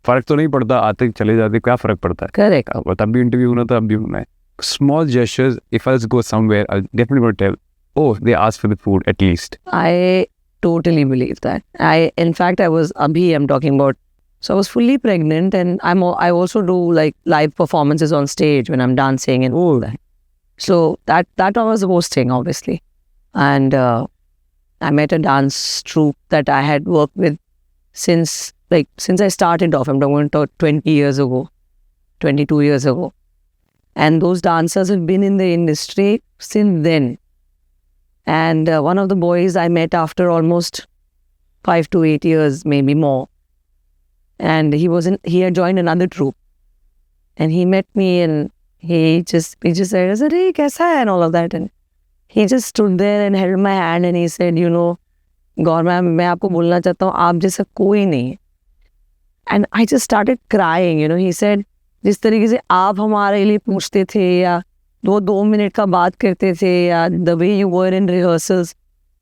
फर्क तो नहीं पड़ता, आते चले जाते क्या फर्क पड़ता है? Correct. तब भी इंटरव्यू होना था, अब भी होना है. Small gestures, if I go somewhere, I'll definitely going to tell, oh, they asked for the food at least. I totally believe that. In fact, I'm talking about, so I was fully pregnant, and I also do like live performances on stage when I'm dancing and all that. So that I was hosting, obviously. And I met a dance troupe that I had worked with since I started off. I'm talking about 20 years ago, 22 years ago. And those dancers have been in the industry since then. And one of the boys I met after almost 5 to 8 years, maybe more. And he had joined another troupe. And he met me and he just said, "Hey, kaisa hai?" and all of that. And he just stood there and held my hand and he said, "Gaur ma'am, मैं आपको बोलना चाहता हूँ, आप जैसा कोई नहीं है." And I just started crying, He said, जिस तरीके से आप हमारे लिए पूछते थे या 2 मिनट का बात करते थे या the way you were in rehearsals,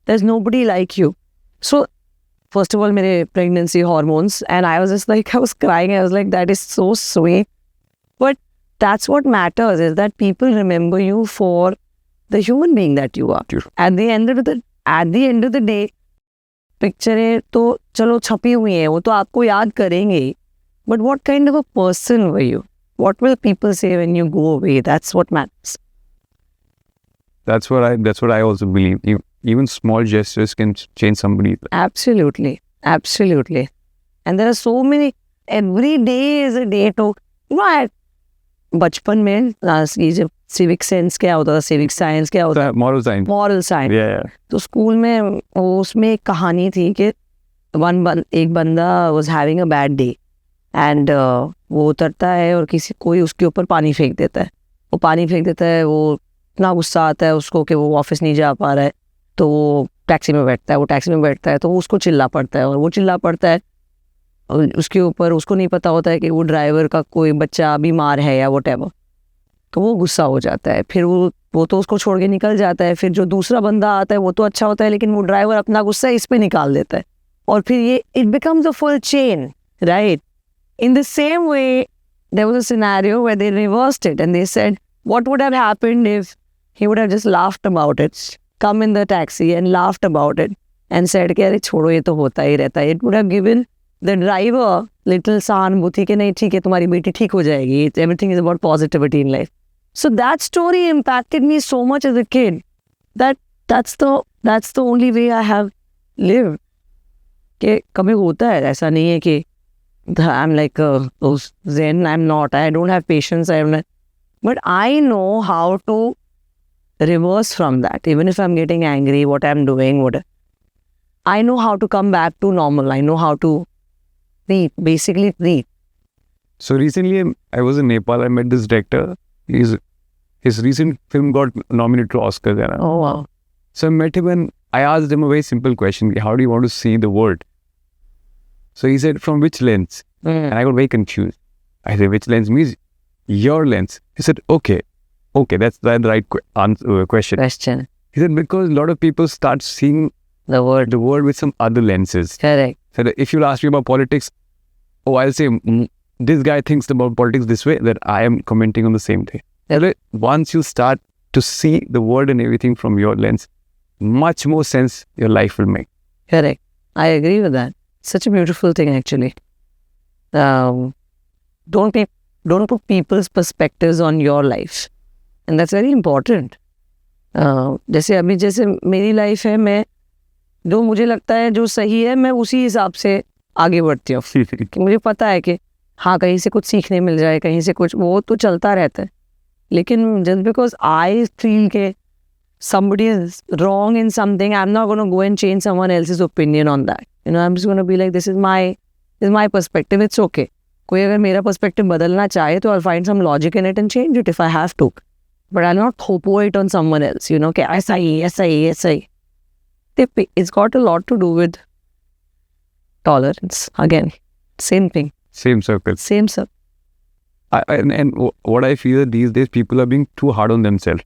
there's nobody like you. So, first of all, मेरे pregnancy hormones, and I was just like, I was crying. I was like, that is so sweet. But that's what matters, is that people remember you for the human being that you are. At the end of the day, पिक्चरें तो चलो छपी हुई हैं, वो तो आपको याद करेंगे, but what kind of a person were you? What will people say when you go away? That's what matters. That's what I also believe. Even small gestures can change somebody. Absolutely. Absolutely. And there are so many, every day is a day to, you know, I बचपन में ये जब सिविक सेंस क्या होता था, सिविक साइंस क्या होता था, Moral science. Moral science, Yeah. तो स्कूल में उसमें एक कहानी थी कि एक बंदा was having a bad day and वो उतरता है और कोई उसके ऊपर पानी फेंक देता है, वो पानी फेंक देता है, वो इतना गुस्सा आता है उसको कि वो ऑफिस नहीं जा पा रहा है, तो वो टैक्सी में बैठता है तो वो उसको चिल्ला पड़ता है, और वो चिल्ला पड़ता है और उसके ऊपर उसको नहीं पता होता है कि वो ड्राइवर का कोई बच्चा बीमार है या व्हाटएवर, तो वो गुस्सा हो जाता है, फिर वो तो उसको छोड़ के निकल जाता है, फिर जो दूसरा बंदा आता है वो तो अच्छा होता है, लेकिन वो ड्राइवर अपना गुस्सा इस पे निकाल देता है, और फिर ये it becomes a full chain, right? In the same way there was a scenario where they reversed it and they said what would have happened if he would have just laughed about it, come in the taxi and laughed about it and said कि अरे छोड़ो ये तो होता ही रहता है, it would have given the driver little सहानुभूति कि नहीं ठीक है तुम्हारी बेटी ठीक हो जाएगी, everything is about positivity in life. So that story impacted me so much as a kid that that's the only way I have lived. कि कभी होता है ऐसा नहीं है कि I'm like Zen, I'm not, I don't have patience, but I know how to reverse from that. Even if I'm getting angry, what I'm doing, I know how to come back to normal. I know how to basically breathe. So recently I was in Nepal. I met this director. His recent film got nominated to Oscar. Oh wow. So I met him and I asked him a very simple question. How do you want to see the world? So he said, from which lens? And I got very confused. I said, which lens? Means your lens. He said, okay, that's the right question. He said, because a lot of people start seeing the world with some other lenses. Correct. So if you'll ask me about politics, I'll say, this guy thinks about politics this way, that I am commenting on the same thing. Once you start to see the world and everything from your lens, much more sense your life will make. Correct. I agree with that. Such a beautiful thing, actually. Don't put people's perspectives on your life, and that's very important. जैसे मेरी लाइफ है, मैं जो मुझे लगता है जो सही है मैं उसी हिसाब से आगे बढ़ती हूँ. कि मुझे पता है कि हाँ कहीं से कुछ सीखने मिल जाए, कहीं से कुछ, वो तो चलता रहता है. लेकिन just because I feel कि somebody is wrong in something, I'm not going to go and change someone else's opinion on that. You know, I'm just going to be like, this is my perspective, it's okay. कोई अगर मेरा perspective बदलना चाहे तो I'll find some logic in it and change it if I have to. But I'll not throw it on someone else, you know, कि ऐसा ही. It's got a lot to do with tolerance. Again, same thing. Same circle. Same circle. And what I feel that these days people are being too hard on themselves.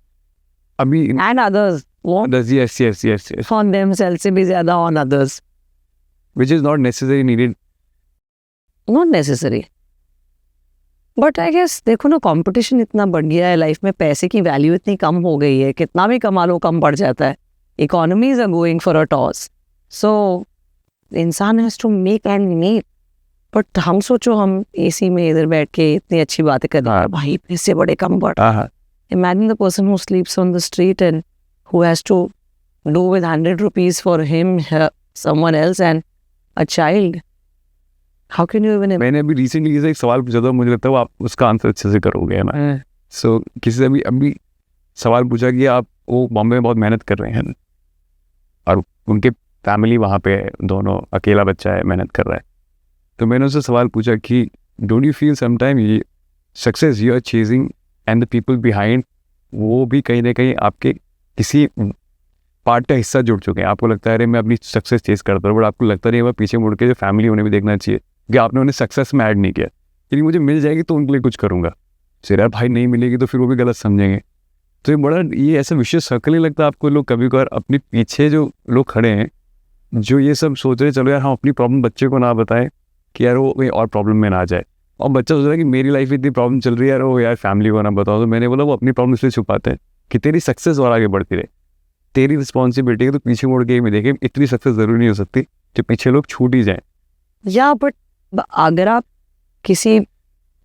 And others. What? Others, yes. On themselves से भी ज़्यादा on others. Which is not necessarily needed. Not necessary. But I guess देखो ना, कंपटीशन इतना बढ़ गया है लाइफ में, पैसे की वैल्यू इतनी कम हो गई है, कितना भी कमा लो कम पड़ जाता है. Economies are going for a toss. So इंसान has to make and meet. But हम सोचो हम AC में इधर बैठ के इतनी अच्छी बातें कर रहे हैं, भाई पैसे बड़े कम पड़. Imagine the person who sleeps on the street and who has to do with 100 rupees for him, someone else and a child. How can you even... मैंने अभी रिसेंटली एक सवाल पूछा था, मुझे लगता है आप उसका आंसर अच्छे से करोगे, है ना? सो किसी से अभी सवाल पूछा कि आप वो बॉम्बे में बहुत मेहनत कर रहे हैं और उनके फैमिली वहाँ पे दोनों, अकेला बच्चा है, मेहनत कर रहा है. तो मैंने उससे सवाल पूछा कि डोंट यू फील समटाइम ये success you are chasing and the people behind, वो भी कहीं ना कहीं आपके किसी पार्ट का हिस्सा जुड़ चुके हैं. आपको लगता है अरे मैं अपनी सक्सेस चेज करता हूँ, बट आपको लगता नहीं है पीछे मुड़ के जो फैमिली उन्हें भी देखना चाहिए कि आपने उन्हें सक्सेस में ऐड नहीं किया, लेकिन मुझे मिल जाएगी तो उनके लिए कुछ करूँगा. फिर यार भाई नहीं मिलेगी तो फिर वो भी गलत समझेंगे. तो ये ऐसा विशेष सर्कल नहीं लगता आपको? लोग कभी कभार अपने पीछे जो लोग खड़े हैं जो ये सब सोच रहे चलो यार हम अपनी प्रॉब्लम बच्चे को ना बताएं कि यार वो कोई और प्रॉब्लम में ना जाए, और बच्चा सोच रहा है कि मेरी लाइफ इतनी प्रॉब्लम चल रही है यार वो यार फैमिली को ना बताओ. तो मैंने बोला वो अपनी प्रॉब्लम इसलिए छुपाते हैं कि तेरी सक्सेस और आगे बढ़ती रहे. तेरी रिस्पॉन्सिबिलिटी है तो पीछे मुड़ के भी देखे, इतनी सक्सेस जरूरी नहीं हो सकती कि पीछे लोग छूट ही जाएं. या बट अगर आप किसी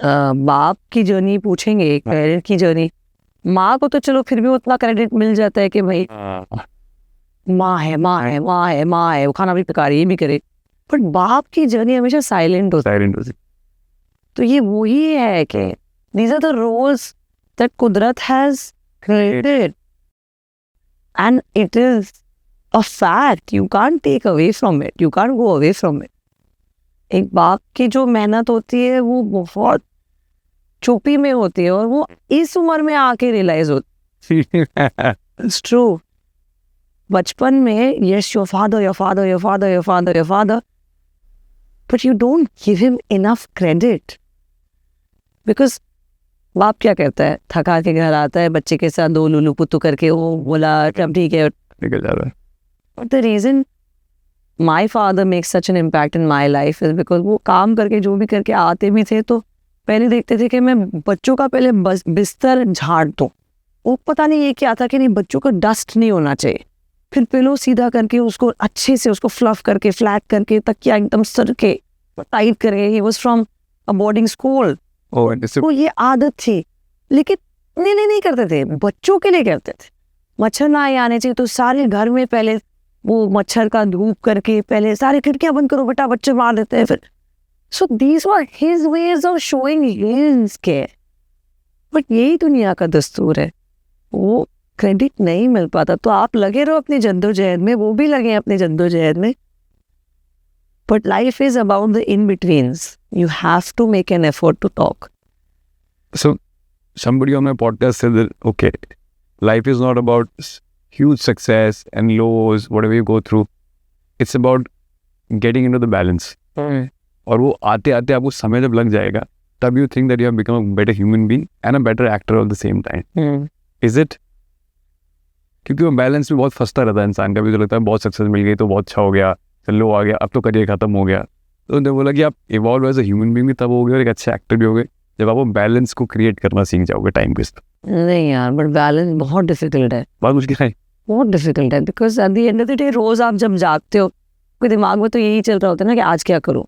बाप की जर्नी पूछेंगे, एक पेरेंट की जर्नी, माँ को तो चलो फिर भी उतना क्रेडिट मिल जाता है कि भाई माँ है माँ है माँ है माँ है, वो खाना भी पका रही है, ये भी करे, बट बाप की जर्नी हमेशा साइलेंट होती है। साइलेंट होती। तो ये वही है कि these are the roles that Kudrat has created, and it is a fact. You can't take away from it. You can't go away from it. एक बाप की जो मेहनत होती है वो बहुत चुप्पी में होती है, और वो इस उम्र में आके रियलाइज होती है। It's true. बचपन में yes, your father, your father, your father, your father, your father, but you don't give him enough credit. Because बाप क्या करता है, थका के घर आता है, बच्चे के साथ दो लुलू पुत्तू करके वो बोला अब ठीक है, निकल जा रहा है। But the reason my father makes such an impact in my life is because वो काम करके जो भी करके आते भी थे तो पहले देखते थे कि मैं बच्चों का पहले बिस्तर झाड़ दूँ। वो पता नहीं ये क्या था कि नहीं, बच्चों का डस्ट नहीं होना चाहिए, फिर पिलो सीधा करके उसको अच्छे से उसको फ्लफ करके फ्लैट करके तकिया एकदम सर के टाइट करके। He was from a boarding school, तो ये आदत थी, लेकिन नहीं करते थे, बच्चों के लिए करते थे। मच्छर ना आने चाहिए तो सारे घर में पहले वो मच्छर का धूप करके पहले सारी खिड़कियां बंद करो बेटा, बच्चे मार देते हैं फिर। So these were his ways of showing his care. But यही दुनिया का दस्तूर है, वो क्रेडिट नहीं मिल पाता। तो आप लगे रहो अपनी जद्दोजहद में, वो भी लगे अपनी जद्दोजहद में, but life is about the in betweens. You have to make an effort to talk. So, somebody on my podcast said that, okay, life is not about huge success and lows, whatever you go through. It's about getting into the balance. और वो आते आते आपको समय जब लग जाएगा, तब you think that you have become a better human being and a better actor at the same time. Is it? क्योंकि वो बैलेंस में बहुत फंसता रहता है इंसान। कभी तो लगता है बहुत सक्सेस मिल गई तो बहुत अच्छा हो गया, लो आ गया, अब तो करियर खत्म हो गया। तो उन्होंने बोला कि आप evolve as a human being भी तब हो गए और एक अच्छे एक्टर भी हो गए जब आप वो बैलेंस को क्रिएट करना सीख जाओगे टाइम के साथ। नहीं यार, बट बैलेंस बहुत डिफिकल्ट है, बहुत मुश्किल है, बहुत डिफिकल्ट है। Because at the end of the day रोज आप जब जागते हो, कोई दिमाग में तो यही चल रहा होता है ना कि आज क्या करूँ,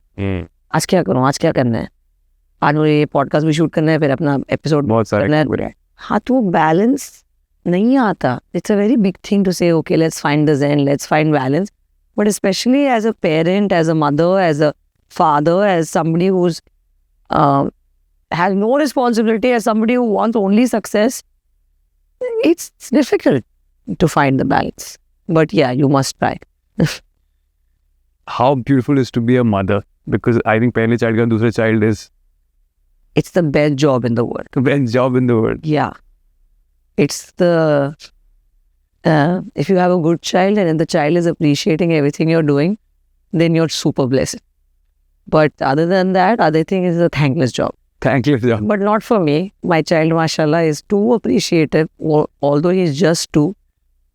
आज क्या करूँ, आज क्या करना है, आज मुझे ये पॉडकास्ट भी शूट करना है, फिर अपना एपिसोड बहुत सारे। हाँ, तो बैलेंस नहीं आता। It's a very big thing to say okay let's find the zen, let's find balance, but specially as a parent, as a mother, as a father, as somebody who's has no responsibility, as somebody who wants only success, it's difficult to find the balance. But yeah, you must try. How beautiful is to be a mother, because I think पहले child का दूसरा child is it's the best job in the world. the best job in the world. Yeah, it's the if you have a good child and the child is appreciating everything you're doing, then you're super blessed. But other than that, other thing is a thankless job. Thankless job. But not for me. My child, mashallah, is too appreciative, although he's just 2.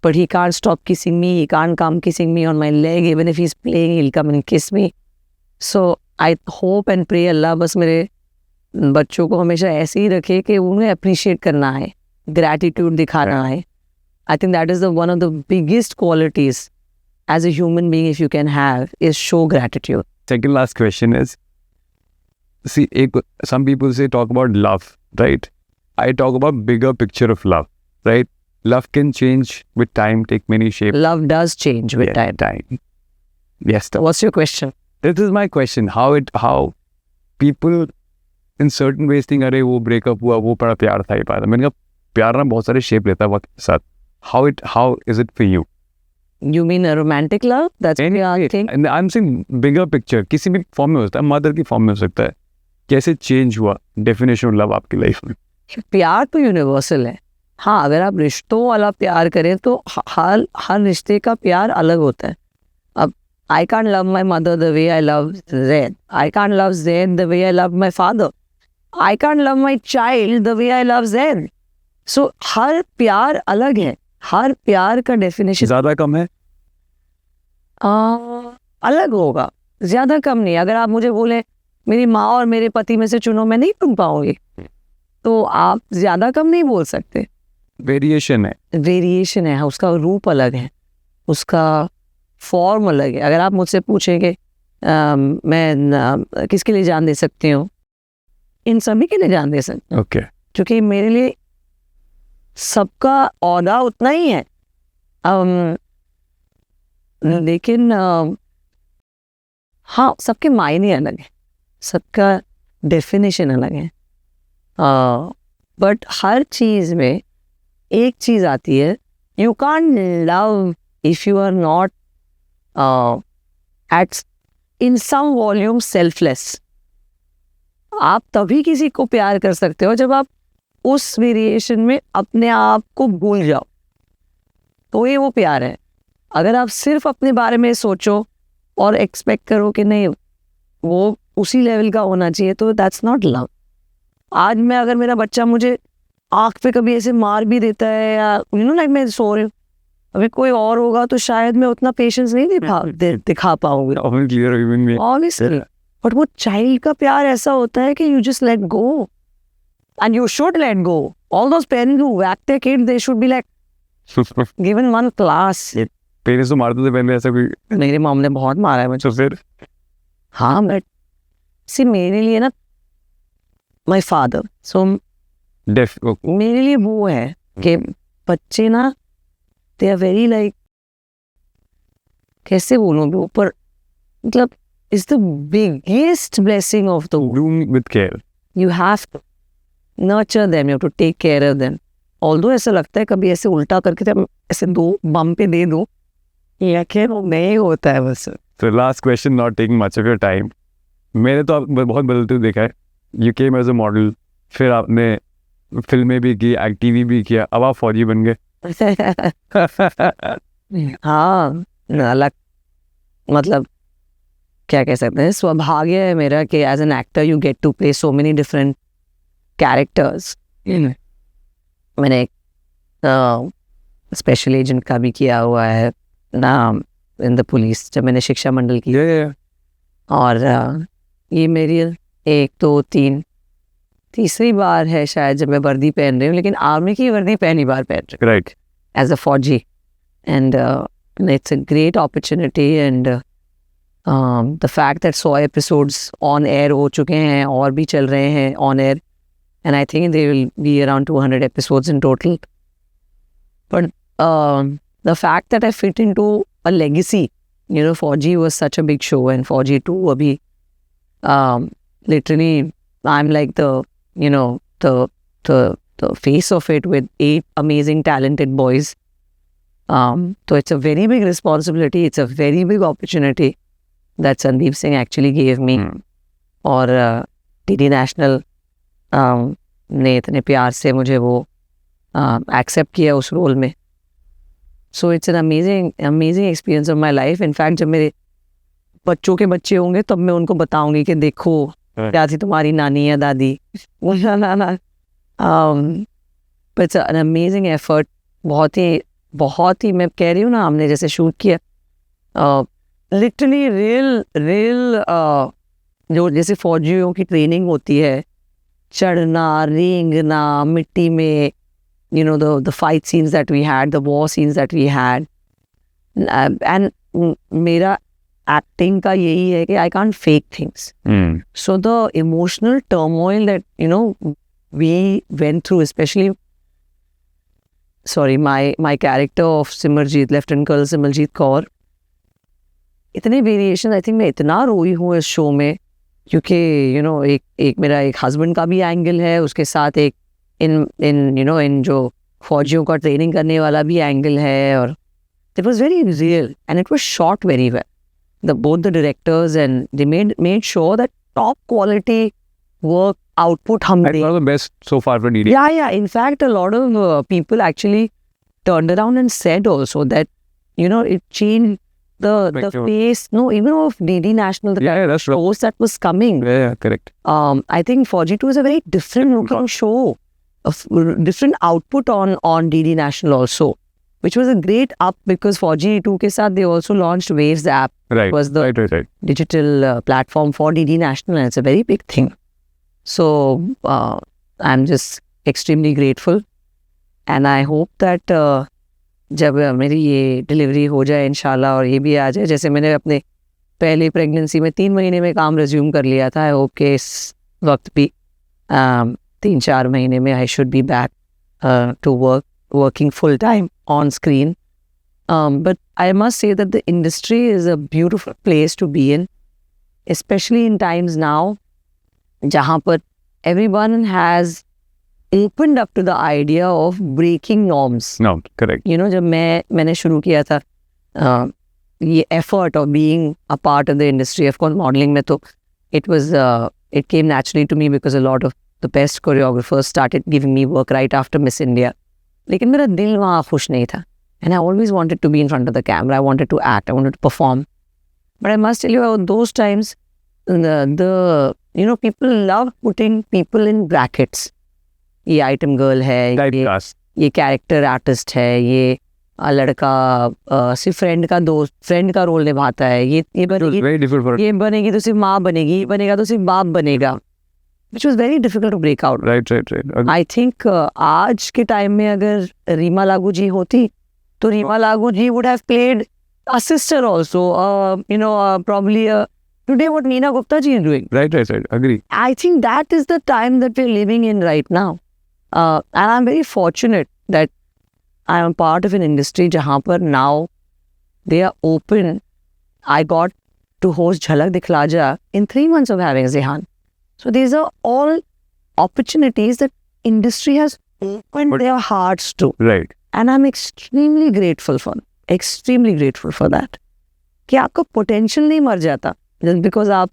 But he can't stop kissing me. He can't come kissing me on my leg. Even if he's playing, he'll come and kiss me. So I hope and pray Allah बस मेरे बच्चों को हमेशा ऐसे ही रखे कि उन्हें appreciate करना है, gratitude दिखाना है. I think that is one of the biggest qualities as a human being, if you can have, is show gratitude. Second last question is, see, some people say talk about love, right? I talk about bigger picture of love, right? Love can change with time, take many shapes. Love does change with time. Yes. What's your question? This is my question. How people in certain ways think, अरे वो breakup हुआ, वो बड़ा प्यार था, ये पाया था। मैंने कहा प्यार ना बहुत सारे shape लेता है वक्त के साथ. How is it for you? You mean a romantic love? That's what you're asking? And I'm saying bigger picture. किसी भी फॉर्म में हो सकता है, मदर की फॉर्म में हो सकता है। कैसे चेंज हुआ डेफिनेशन ऑफ लव आपकी लाइफ में? प्यार तो यूनिवर्सल है। हाँ, अगर आप रिश्तों वाला प्यार करें तो हर रिश्ते का प्यार अलग होता है। अब I can't love my mother the way I love Zaid. I can't love Zaid the way I love my father. I can't love my child the way I love Zaid. So हर प्यार अलग है, हर प्यार का डेफिनेशन ज्यादा कम है, अलग होगा, ज्यादा कम नहीं। अगर आप मुझे बोले मेरी माँ और मेरे पति में से चुनो, मैं नहीं चुन पाऊंगी, तो आप ज्यादा कम नहीं बोल सकते। वेरिएशन है, उसका रूप अलग है, उसका फॉर्म अलग है। अगर आप मुझसे पूछेंगे मैं किसके लिए जान दे सकती हूँ, इन सभी के लिए जान दे सकते, ओके क्योंकि मेरे लिए सबका औहदा उतना ही है। लेकिन हाँ, सबके मायने अलग हैं, सबका डेफिनेशन अलग है, बट हर चीज़ में एक चीज़ आती है, you can't love if you are not at in some volume selfless. आप तभी किसी को प्यार कर सकते हो जब आप उस वेरिएशन में अपने आप को भूल जाओ, तो ये वो प्यार है। अगर आप सिर्फ अपने बारे में सोचो और एक्सपेक्ट करो कि नहीं वो उसी लेवल का होना चाहिए, तो दैट्स नॉट लव। आज मैं अगर मेरा बच्चा मुझे आँख पे कभी ऐसे मार भी देता है, या लाइक मैं सो रही हूँ, अगर कोई और होगा तो शायद मैं उतना पेशेंस नहीं दिखा पाऊंगी, ऑब्वियसली। बट वो चाइल्ड का प्यार ऐसा होता है कि you just let go, and you should let go. All those parents who whack their kids, they should be like given one class. Parents तो मारते थे पहले, ऐसा कोई? मेरे मॉम ने बहुत मारा है मुझे। तो फिर हाँ, बट सी मेरे लिए ना माई फादर, सो मेरे लिए वो है कि बच्चे ना दे आर वेरी लाइक, कैसे बोलूँ मैं, ऊपर मतलब is the biggest blessing of the world. Groom with care. You have to nurture them, you have to take care of them. Although ऐसा लगता है कभी ऐसे उल्टा करके जब ऐसे दो बम पे दे दो, ये क्या वो नहीं होता है बस। तो last question, not taking much of your time. मैंने तो आप बहुत बदलते हुए देखा है। You came as a model, फिर आपने फिल्में भी की, एक्टिंग भी किया, अब आप फौजी बन गए। हाँ, अलग मतलब क्या कह सकते हैं, सौभाग्य है मेरा कि as an actor you get to play so many different characters. मैंने स्पेशल एजेंट का भी किया हुआ है ना इन द पुलिस, जब मैंने शिक्षा मंडल की। और ये मेरी 1 2 3 तीसरी बार है शायद जब मैं वर्दी पहन रही हूँ, लेकिन आर्मी की वर्दी पहली बार पहन रही हूँ, राइट, एज अ फौजी। And it's a great opportunity, and the fact that 100 episodes on air हो चुके हैं और भी चल रहे हैं on air, and I think they will be around 200 episodes in total. But the fact that I fit into a legacy, Fauji was such a big show, and Fauji 2 abhi, literally I'm like the face of it with 8 amazing talented boys. So it's a very big responsibility, it's a very big opportunity that Sandeep Singh actually gave me. और DD National ने इतने प्यार से मुझे वो एक्सेप्ट किया उस रोल में। So it's an amazing experience of my life. In fact जब मेरे बच्चों के बच्चे होंगे तब मैं उनको बताऊंगी कि देखो क्या थी तुम्हारी नानी या दादी। But it's an amazing effort. बहुत ही मैं कह रही हूँ ना, हमने जैसे शूट किया लिटरली रियल जो जैसे फौजियों की ट्रेनिंग होती है, चढ़ना, रेंगना मिट्टी में, the fight scenes that we had, the war scenes that we had, and मेरा acting का यही है कि I can't fake things. So the emotional turmoil that we went through, especially my character of Simarjeet, Lieutenant Colonel Simarjeet Kaur, इतने वेरिएशन, आई थिंक मैं इतना रोई हूँ इस शो में, क्योंकि एक मेरा एक हस्बैंड का भी एंगल है, उसके साथ एक इन जो फौजियों का ट्रेनिंग करने वाला भी एंगल है, और it was very real and it was shot very well. Both the directors and they made sure that top quality work output hum one of the best so far for DD. Yeah, in fact a lot of people actually turned around and said also that it changed the face, even of DD National, the that's true. shows that was coming. Yeah, correct. I think Fauji 2 is a very different looking show, different output on DD National also, which was a great up, because Fauji 2 ke saath they also launched Waves app. Right. It was the right. digital platform for DD National, and it's a very big thing. So I'm just extremely grateful, and I hope that जब मेरी ये डिलीवरी हो जाए इंशाल्लाह, और ये भी आ जाए, जैसे मैंने अपने पहले प्रेगनेंसी में 3 महीने में काम रिज्यूम कर लिया था, आई होप कि इस वक्त भी 3-4 महीने में I should be back to working full time on screen. But I must say that the industry is a beautiful place to be in, especially in times now, जहाँ पर everyone has opened up to the idea of breaking norms. No, correct. You know, जब मैंने शुरू किया था ये effort of being a part of the industry, of course modeling में तो it came naturally to me because a lot of the best choreographers started giving me work right after Miss India. लेकिन मेरा दिल वहाँ खुश नहीं था. And I always wanted to be in front of the camera. I wanted to act. I wanted to perform. But I must tell you, those times, people love putting people in brackets. ये item girl है, ये character artist है, ये लड़का सिर्फ फ्रेंड का रोल निभाता है, ये बनेगी तो सिर्फ माँ बनेगी, ये बनेगा तो सिर्फ बाप बनेगा. Which was very difficult to break out. Right. I think आज के टाइम में अगर रीमा लागू जी होती तो रीमा लागू जी would have played a sister also. Probably today what Neena Gupta ji is doing. Right. Agree. I think that is the time that we're living in right now. And I'm very fortunate that I am part of an industry jahan par now they are open. I got to host Jhalak Dikhla Ja in 3 months of having Zehan. So these are all opportunities that industry has opened their hearts to. Right. And I'm extremely grateful for that. कि आपका potential नहीं मर जाता just because आप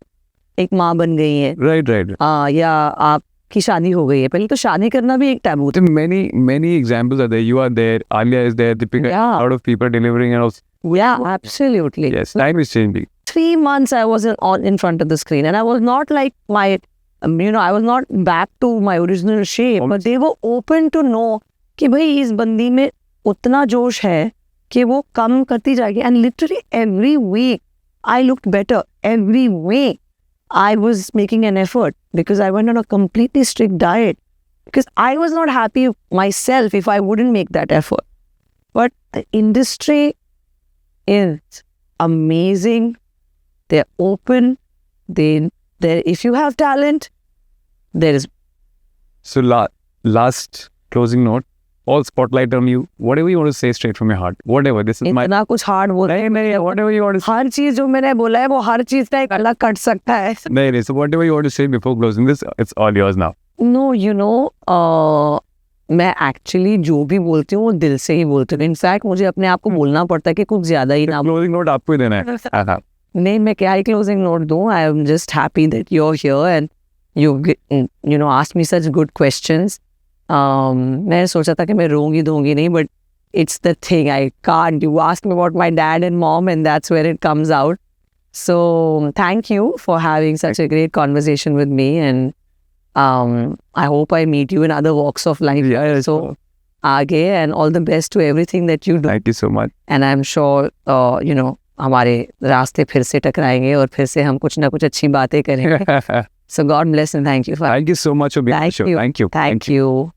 एक माँ बन गई हैं. Right. या आपकी शादी हो गई है. पहले तो शादी करना भी एक taboo था. Many examples are there. You are there. Alia is there. Deepika. Yeah. A lot of people delivering and also. Yeah, absolutely. Yes, time is changing. 3 months I was in front of the screen and I was not like I was not back to my original shape, but they were open to know कि भाई इस बंदी में उतना जोश है कि वो कम करती जाएगी. And literally every week I looked better. Every week I was making an effort because I went on a completely strict diet because I was not happy myself if I wouldn't make that effort. But the industry is amazing. They're open. If you have talent, there is. So last closing note. All spotlight on you. Whatever you want to say straight from your heart. Whatever. This is my. इतना कुछ hard बोल. नहीं. Whatever you want to say. हर चीज जो मैंने बोला है वो हर चीज का एक अलग कट सकता है. नहीं. So whatever you want to say before closing this, it's all yours now. No, मैं actually जो भी बोलती हूँ वो दिल से ही बोलती हूँ. इनफैक्ट मुझे अपने आप को बोलना पड़ता है कि कुछ ज्यादा ही ना. Closing note आपको ही देना है. नहीं, मैं क्या ही closing note दूँ. I am just happy that you're here and you asked me such good questions. मैं सोचा था कि मैं रोऊंगी नहीं, but it's the thing I can't. You asked me about my dad and mom and that's where it comes out. So thank you for having such a great conversation with me and I hope I meet you in other walks of life. Yeah, so आगे and all the best to everything that you do. Thank you so much. And I'm sure हमारे रास्ते फिर से टकराएंगे और फिर से हम कुछ ना कुछ अच्छी बातें करेंगे. So God bless and thank you. Thank you so much for being on the show. Thank you. Thank you.